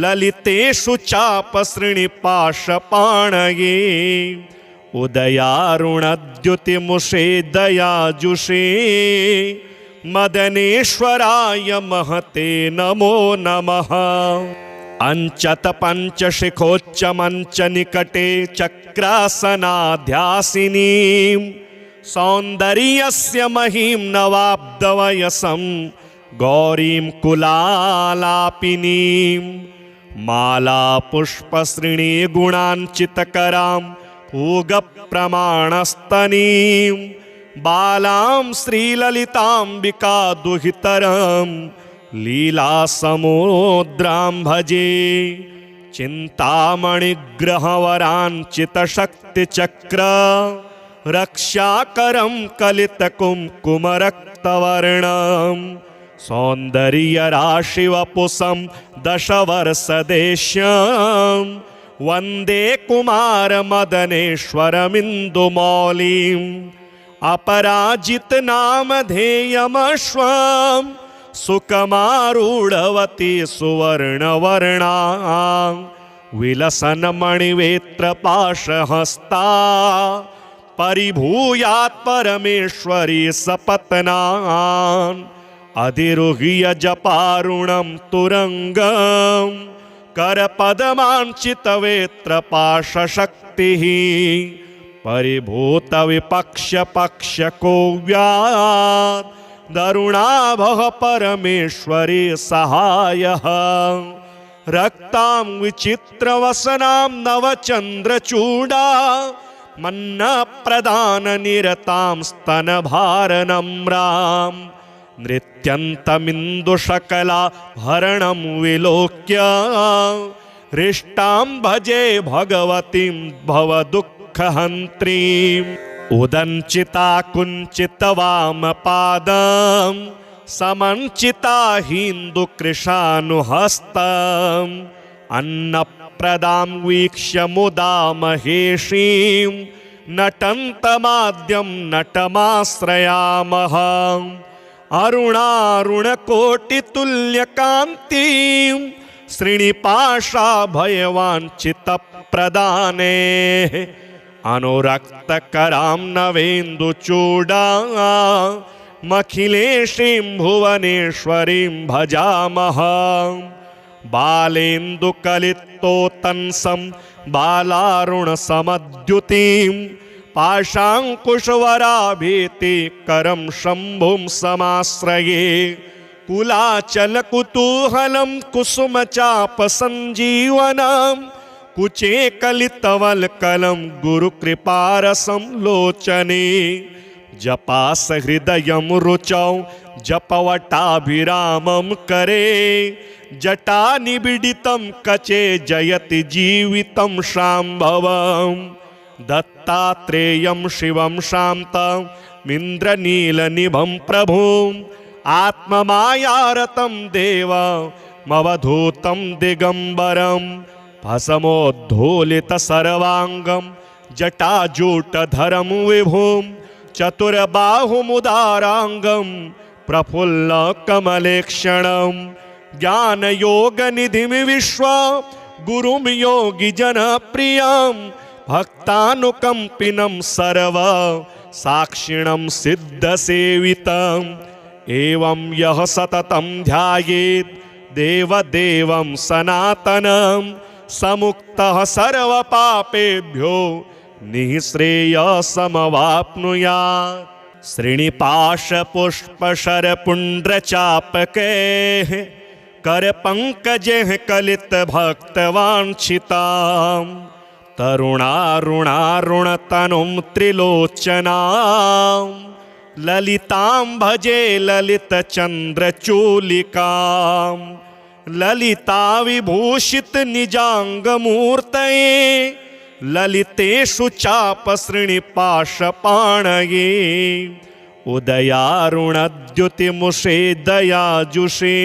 ललितेषु चापसृणिपाशपाणये उदयारुणद्युतिमुषे दयाजुषे मदनेश्वराय महते नमो नमः। अंचत पंचशिखोच्च मंच निकटे चक्रासनाध्यासिनीं सौन्दर्यस्य महीं नवाब्दवयसं गौरीं कुलालापिनीं माला पुष्पसृणी गुणाञ्चितकरां पूगप्रमाणस्तनीं बालां श्रीललिताम्बिका दुहितरं लीलासमुद्रां भजे चिन्तामणिग्रहवराञ्चितशक्तिचक्र रक्षाकरं कलितकुङ्कुमरक्तवर्णं सौन्दर्यराशिवपुषं दशवर्षदेश्यं वन्दे कुमारमदनेश्वरमिन्दुमौलिम् अपराजितनामधेयमश्वं सुकमारूढवती सुवर्णवर्णां विलसन्मणिवेत्रपाशहस्ता परिभूयात् परमेश्वरी सपत्नान् अधिरुह्य जपारुणं तुरङ्गं करपदमाञ्चितवेत्रपाशशक्तिः परिभूतविपक्ष्यपक्ष्यकोव्यात् दरुणाभः परमेश्वरी सहायः रक्तां विचित्रवसनां नवचन्द्रचूडा मन्नप्रदाननिरतां स्तनभारनम्रां नृत्यन्तमिन्दुशकलाभरणं विलोक्य हृष्टां भजे भगवतीं भवदुःखहन्त्रीम् उदञ्चिता कुञ्चितवामपादं समञ्चिता हिन्दुकृशानुहस्तम् अन्नप्रदां वीक्ष्य मुदा महेशीं नटन्तमाद्यं नटमाश्रयामः अरुणारुणकोटितुल्यकान्तिं श्रीनिपाशाभयवाञ्छितप्रदाने अनुरक्तकरां नवेन्दुचूडामखिलेशीं भुवनेश्वरीं भजामः बालेन्दुकलितोत्तंसं बालारुणसमद्युतिं पाशाङ्कुशवराभीतिकरं शम्भुं समाश्रये कुलाचलकुतूहलं कुसुमचापसञ्जीवनं कुचे कलितवल्कलं गुरुकृपारसं लोचने जपास हृदयं रुचौ जपवटाभिरामं करे जटा निबिडितं कचे जयति जीवितं शाम्भवम् दत्तात्रेयं शिवं शान्तमिन्द्रनीलनिभं प्रभुम् आत्ममायारतं देव मवधूतं दिगंबरं भस्मोद्धूलित सर्वांगं जटाजूटधरं विभुं चतुर्बाहुमुदारांगं प्रफुल्ल कमलेक्षणं ज्ञानयोगनिधिं विश्वा गुरुं योगिजनप्रियं भक्तानुकंपिनं सर्व साक्षिणं सिद्धसेवितम् एवं यः सततं ध्यायेत् देवदेवं सनातनं समुक्तः सर्वपापेभ्यो निःश्रेयसमवाप्नुयात्। श्रीनिपाशपुष्पशरपुण्ड्रचापकैः करपङ्कजैः कलितभक्तवाञ्छितां तरुणारुणारुणतनुं त्रिलोचनां ललितां भजे ललितचन्द्रचूलिकां ललिता विभूषित निजाङ्गमूर्तये ललितेषु चापसृणिपाशपाणये उदयारुणद्युतिमुषे दयाजुषे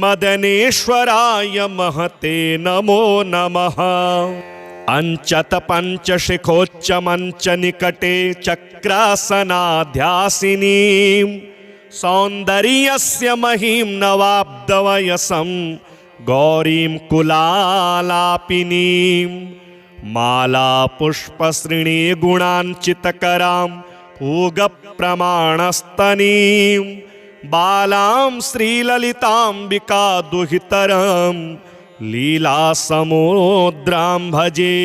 मदनेश्वराय महते नमो नमः। अंचत पंचशिखोच्च मंच निकटे चक्रासनाध्यासिनीं सौन्दर्यस्य महिं नवाब्दवयसं गौरीं कुलालापिनीं माला पुष्पश्रेणी गुणाञ्चितकरां पूगप्रमाणस्तनीं बालां श्रीललिताम्बिका दुहितरं लीलासमुद्रां भजे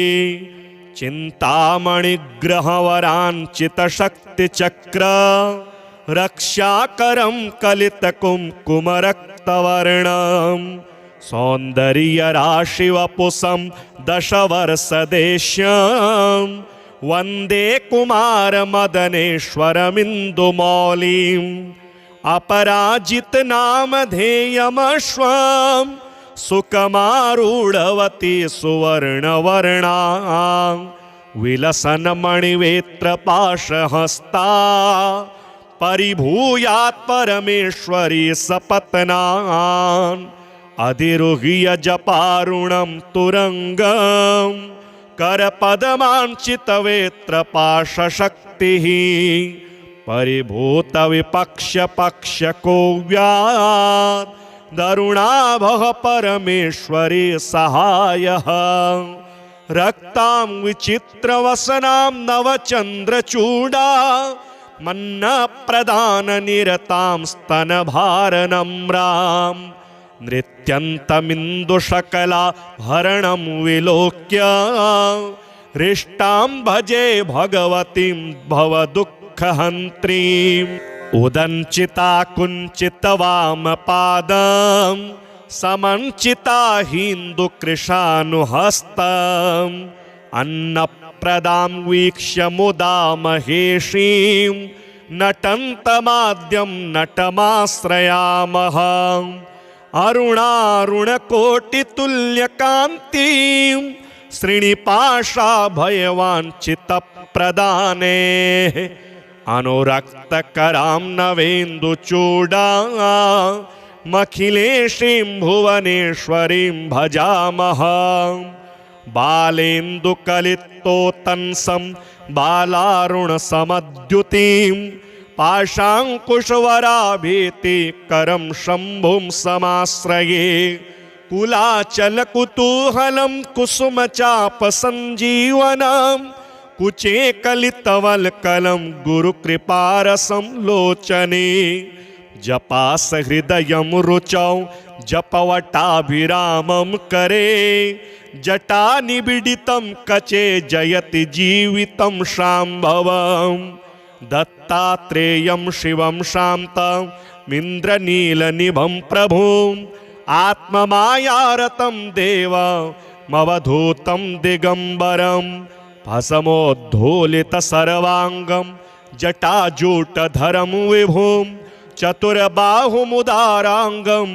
चिन्तामणिग्रहवराञ्चितशक्तिचक्र रक्षाकरं कलितकुङ्कुमरक्तवर्णं सौन्दर्यराशिवपुषं दशवर्षदेश्यं वन्दे कुमारमदनेश्वरमिन्दुमौलिम् अपराजितनामधेयमश्वं सुकमारूढवती सुवर्णवर्णां विलसन्मणिवेत्रपाशहस्ता परिभूयात् परमेश्वरी सपत्नान् अधिरुह्य जपारुणं तुरंगं करपदमाञ्चितवेत्रपाशशक्तिः परिभूत विपक्ष पक्ष को व्यात् दरुणाभः परमेश्वरी सहायः रक्तां विचित्रवसनां नवचन्द्रचूडा मन्नप्रदाननिरतां स्तनभारनम्रां नृत्यन्तमिन्दुशकला हरणं विलोक्य हृष्टां भजे भगवतीं भवदुःखहन्त्रीम् उदञ्चिता कुञ्चितवामपादं समञ्चिता हिन्दुकृशानुहस्तम् अन्नप्रदां वीक्ष्य मुदा महेशीं नटन्तमाद्यं नटमाश्रयामः अरुणारुणकोटितुल्यकान्तिं श्रीनिपाशाभयवाञ्छितप्रदाने अनुरक्तकरां नवेन्दुचूडामखिलेशीं भुवनेश्वरीं भजामः बालेन्दुकलितोत्तंसं बालारुणसमद्युतिं पाशाङ्कुशवराभीतिकरं शम्भुं समाश्रये कुलाचलकुतूहलं कुसुमचापसञ्जीवनं कुचे कलितवल्कलं गुरुकृपारसं लोचने जपासहृदयं रुचौ जपवटाभिरामं करे जटानिबिडितं कचे जयति जीवितं शाम्भवम् दत्तात्रेयं शिवं शान्तमिन्द्रनीलनिभं प्रभुम् आत्ममायारतं देवमवधूतं दिगंबरं भस्मोद्धूलितसर्वाङ्गं जटाजूटधरं विभुं चतुर्बाहुमुदाराङ्गं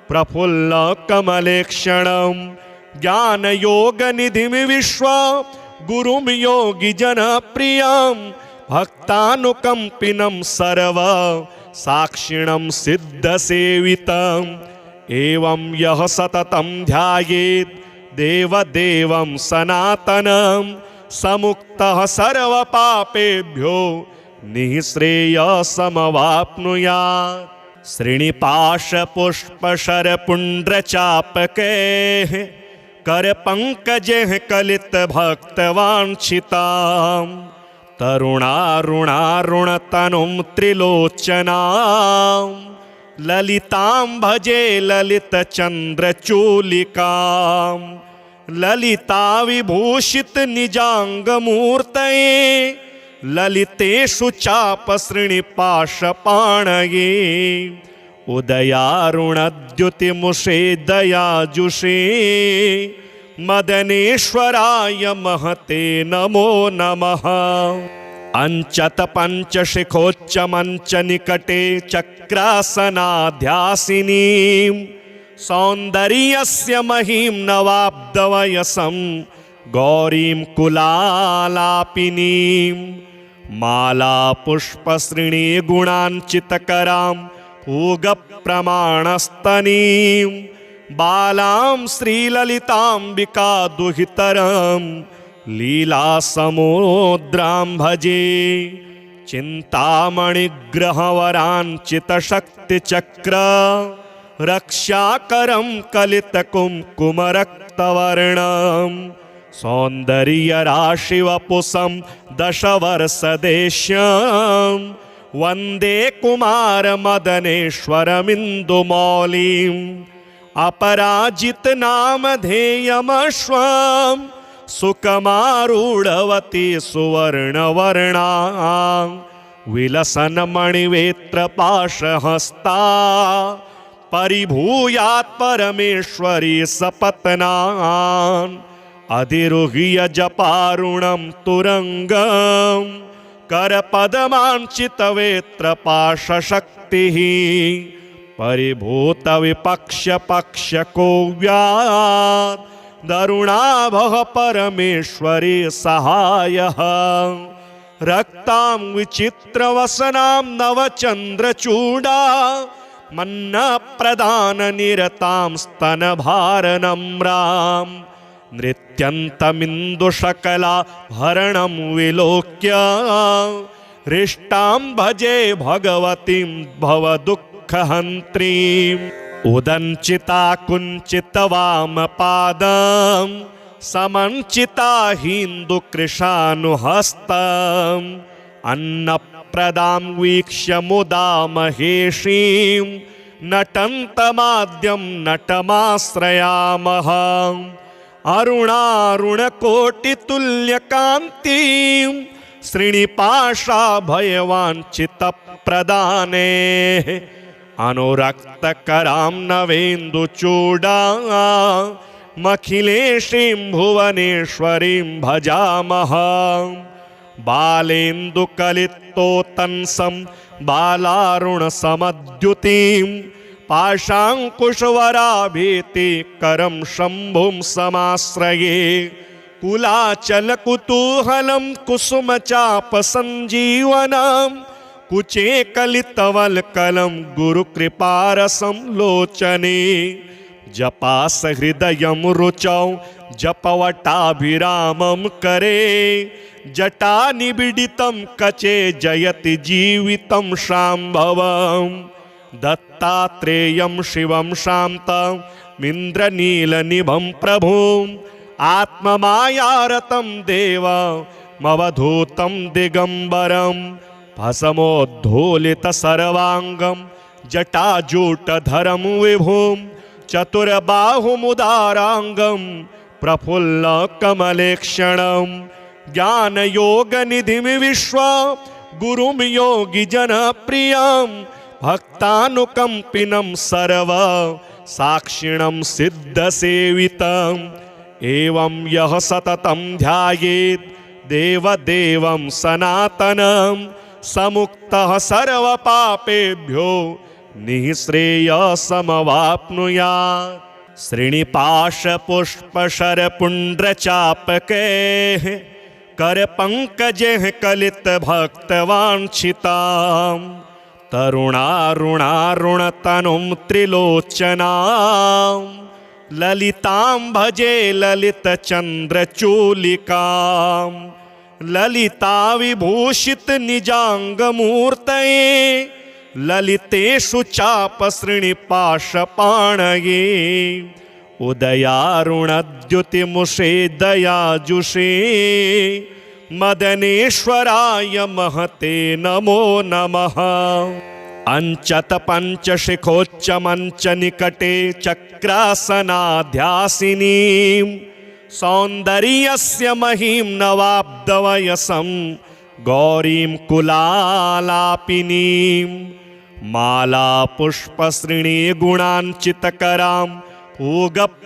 प्रफुल्लकमलेक्षणं ज्ञानयोगनिधिं विश्वा गुरुं योगिजनप्रियं भक्तानुकंपिनं सर्व साक्षिणं सिद्धसेवितम् एवं यः सततं ध्यायेत् देवदेवं सनातनं समुक्तः सर्वपापेभ्यो निःश्रेयसमवाप्नुयात्। श्रीनिपाशपुष्पशरपुण्ड्रचापकैः करपङ्कजैः कलितभक्तवाञ्छितां तरुणारुणारुणतनुं त्रिलोचनां ललितां भजे ललितचन्द्रचूलिकां ललिता विभूषितनिजाङ्गमूर्तये ललितेषु चापसृणिपाशपाणये उदयारुणद्युतिमुषे दयाजुषे मदनेश्वराय महते नमो नमः। अंचत पंचशिखोच्चमञ्च निकटे चक्रासनाध्यासिनीं सौन्दर्यस्य महीं नवाब्दवयसं गौरीं कुलालापिनीं माला पुष्पसृणी गुणाञ्चितकरां पूगप्रमाणस्तनीं बालां श्रीललिताम्बिका दुहितरं लीलासमुद्रां भजे चिन्तामणिग्रहवराञ्चितशक्तिचक्र रक्षाकरं कलितकुङ्कुमरक्तवर्णं सौन्दर्यराशिवपुषं दशवर्षदेश्यं वन्दे कुमारमदनेश्वरमिन्दुमौलिम् अपराजितनामधेयमश्वं सुकमारूढवती सुवर्णवर्णां विलसन्मणिवेत्रपाशहस्ता परिभूयात् परमेश्वरी सपत्नान् अधिरुह्य जपारुणं तुरङ्गं करपदमाञ्चितवेत्रपाशशक्तिः परिभूतविपक्ष्यपक्ष्यको व्यात् दरुणाभः परमेश्वरी सहायः रक्तां विचित्रवसनां नवचन्द्रचूडा मन्नप्रदाननिरतां स्तनभारनम्रां नृत्यन्तमिन्दुशकलाभरणं विलोक्य हृष्टां भजे भगवतीं भवदुःखहन्त्रीम् उदञ्चिता कुञ्चितवामपादं समञ्चिता हिन्दुकृशानुहस्तम् अन्नप्रदां वीक्ष्य मुदा महेशीं नटन्तमाद्यं नटमाश्रयामः अरुणारुणकोटितुल्यकान्तिं श्रीनिपाशाभयवाञ्छितप्रदाने अनुरक्तकरां नवेन्दुचूडामखिलेशीं भुवनेश्वरीं भजामः बालेन्दुकलितोत्तंसं बालारुणसमद्युतिं पाशाङ्कुशवराभीतिकरं शम्भुं समाश्रये कुलाचलकुतूहलं कुसुमचापसञ्जीवनं कुचे कलितवल्कलं गुरुकृपारसं लोचने जपासहृदयं रुचौ जपवटाभिरामं करे जटानिबिडितं कचे जयति जीवितं शाम्भवं दत्तात्रेयं शिवं शान्तमिन्द्रनीलनिभं प्रभुम् आत्ममायारतं देवमवधूतं दिगम्बरं भस्मोद्धूलितसर्वाङ्गं जटाजूटधरं विभुं चतुर्बाहुमुदाराङ्गं प्रफुल्लकमलेक्षणं ज्ञानयोगनिधिं विश्वगुरुं योगिजनप्रियं भक्तानुकम्पिनं सर्वसाक्षिणं सिद्धसेवितम् एवं यः सततं ध्यायेत् देवदेवं सनातनं समुक्तः सर्वपापेभ्यो निःश्रेयसमवाप्नुयात्। श्रीनिपाशपुष्पशरपुण्ड्रचापकैः करपङ्कजैः कलितभक्तवाञ्छितां तरुणारुणारुणतनुं त्रिलोचनां ललितां भजे ललितचन्द्रचूलिकां ललिता विभूषित निजाङ्गमूर्तये ललितेषु चापसृणिपाशपाणये उदयारुणद्युतिमुषे दयाजुषे मदनेश्वराय महते नमो नमः। अंचत पंचशिखोच्च मंच निकटे चक्रासनाध्यासिनीं सौन्दर्यस्य महीं नवाब्दवयसं गौरीं कुलालापिनीं माला पुष्पसृणी गुणाञ्चितकरां पूगप्रमाणस्तनीं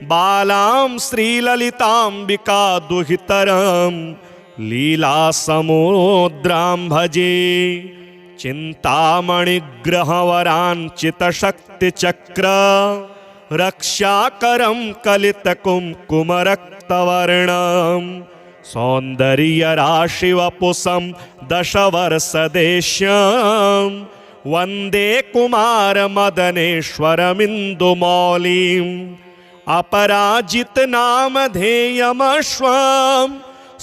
बालां श्रीललिताम्बिका दुहितरं लीलासमुद्रां भजे चिन्तामणिग्रहवराञ्चितशक्तिचक्र रक्षाकरं कलितकुङ्कुमरक्तवर्णं सौन्दर्यराशिवपुषं दशवर्षदेश्यं वन्दे कुमारमदनेश्वरमिन्दुमौलिम् अपराजितनामधेयमश्वं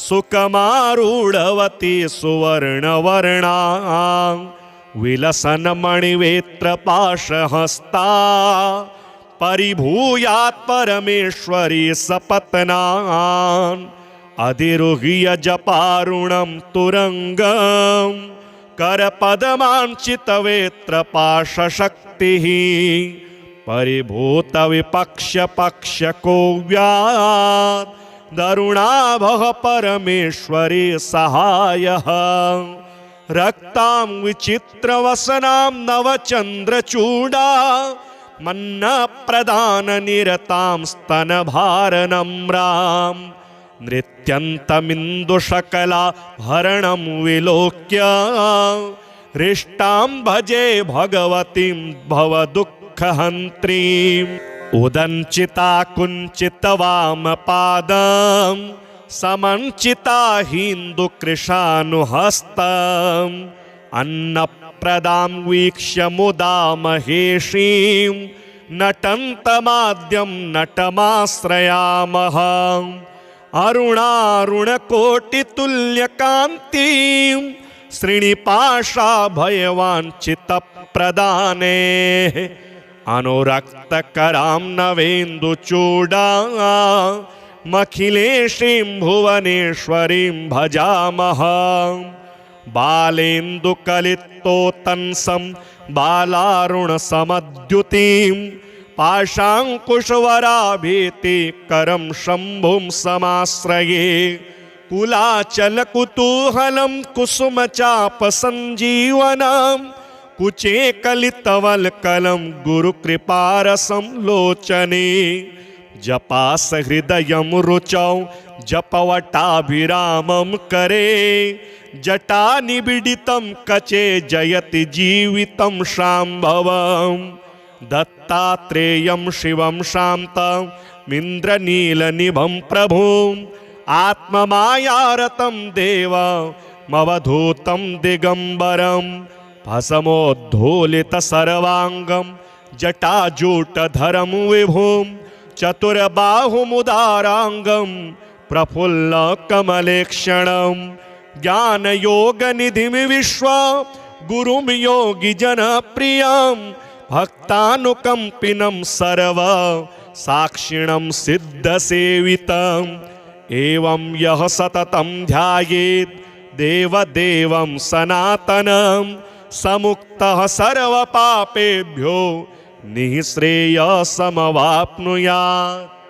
सुकमारूढवती सुवर्णवर्णां विलसन्मणिवेत्रपाशहस्ता परिभूयात् परमेश्वरी सपत्नान् अधिरुह्य जपारुणं तुरङ्गं करपदमाञ्चितवेत्रपाशशक्तिः परिभूत विपक्ष पक्ष को व्यात् दरुणाभः परमेश्वरी सहायः रक्तां विचित्रवसनां नवचन्द्रचूडा मन्नप्रदाननिरतां स्तनभारनम्रां नृत्यन्तमिन्दुशकला भरणं विलोक्य हृष्टां भजे भगवतीं भवदुःखहन्त्रीम् उदञ्चिता कुञ्चितवामपादं समञ्चिता हिन्दुकृशानुहस्तम् अन्नप्रदां वीक्ष्य मुदा महेशीं नटन्तमाद्यं नटमाश्रयामः अरुणारुणकोटितुल्यकान्तिं श्रीनिपाशाभयवाञ्छितप्रदाने अनुरक्तकरां नवेन्दुचूडामखिलेशीं भुवनेश्वरीं भजामः बालेन्दुकलितोत्तंसं बालारुणसमद्युतिं पाशाङ्कुशवराभीतिकरं शम्भुं समाश्रये कुलाचलकुतूहलं कुसुमचापसञ्जीवनं कुचे कलितवल्कलं गुरुकृपारसं लोचने जपासहृदयं रुचौ जपवटाभिरामं करे जटानिबिडितं कचे जयति जीवितं शाम्भवं दत्तात्रेयं शिवं शान्तमिन्द्रनीलनिभं प्रभुम् आत्ममायारतं देवमवधूतं दिगम्बरं भस्मोद्धूलितसर्वाङ्गं जटाजूटधरं विभुं चतुर्बाहुमुदाराङ्गं प्रफुल्लकमलेक्षणं ज्ञानयोगनिधिं विश्वगुरुं योगिजनप्रियं भक्तानुकम्पिनं सर्वसाक्षिणं सिद्धसेवितम् एवं यः सततं ध्यायेत् देवदेवं सनातनं समुक्तः सर्वपापेभ्यो निःश्रेयसमवाप्नुयात्।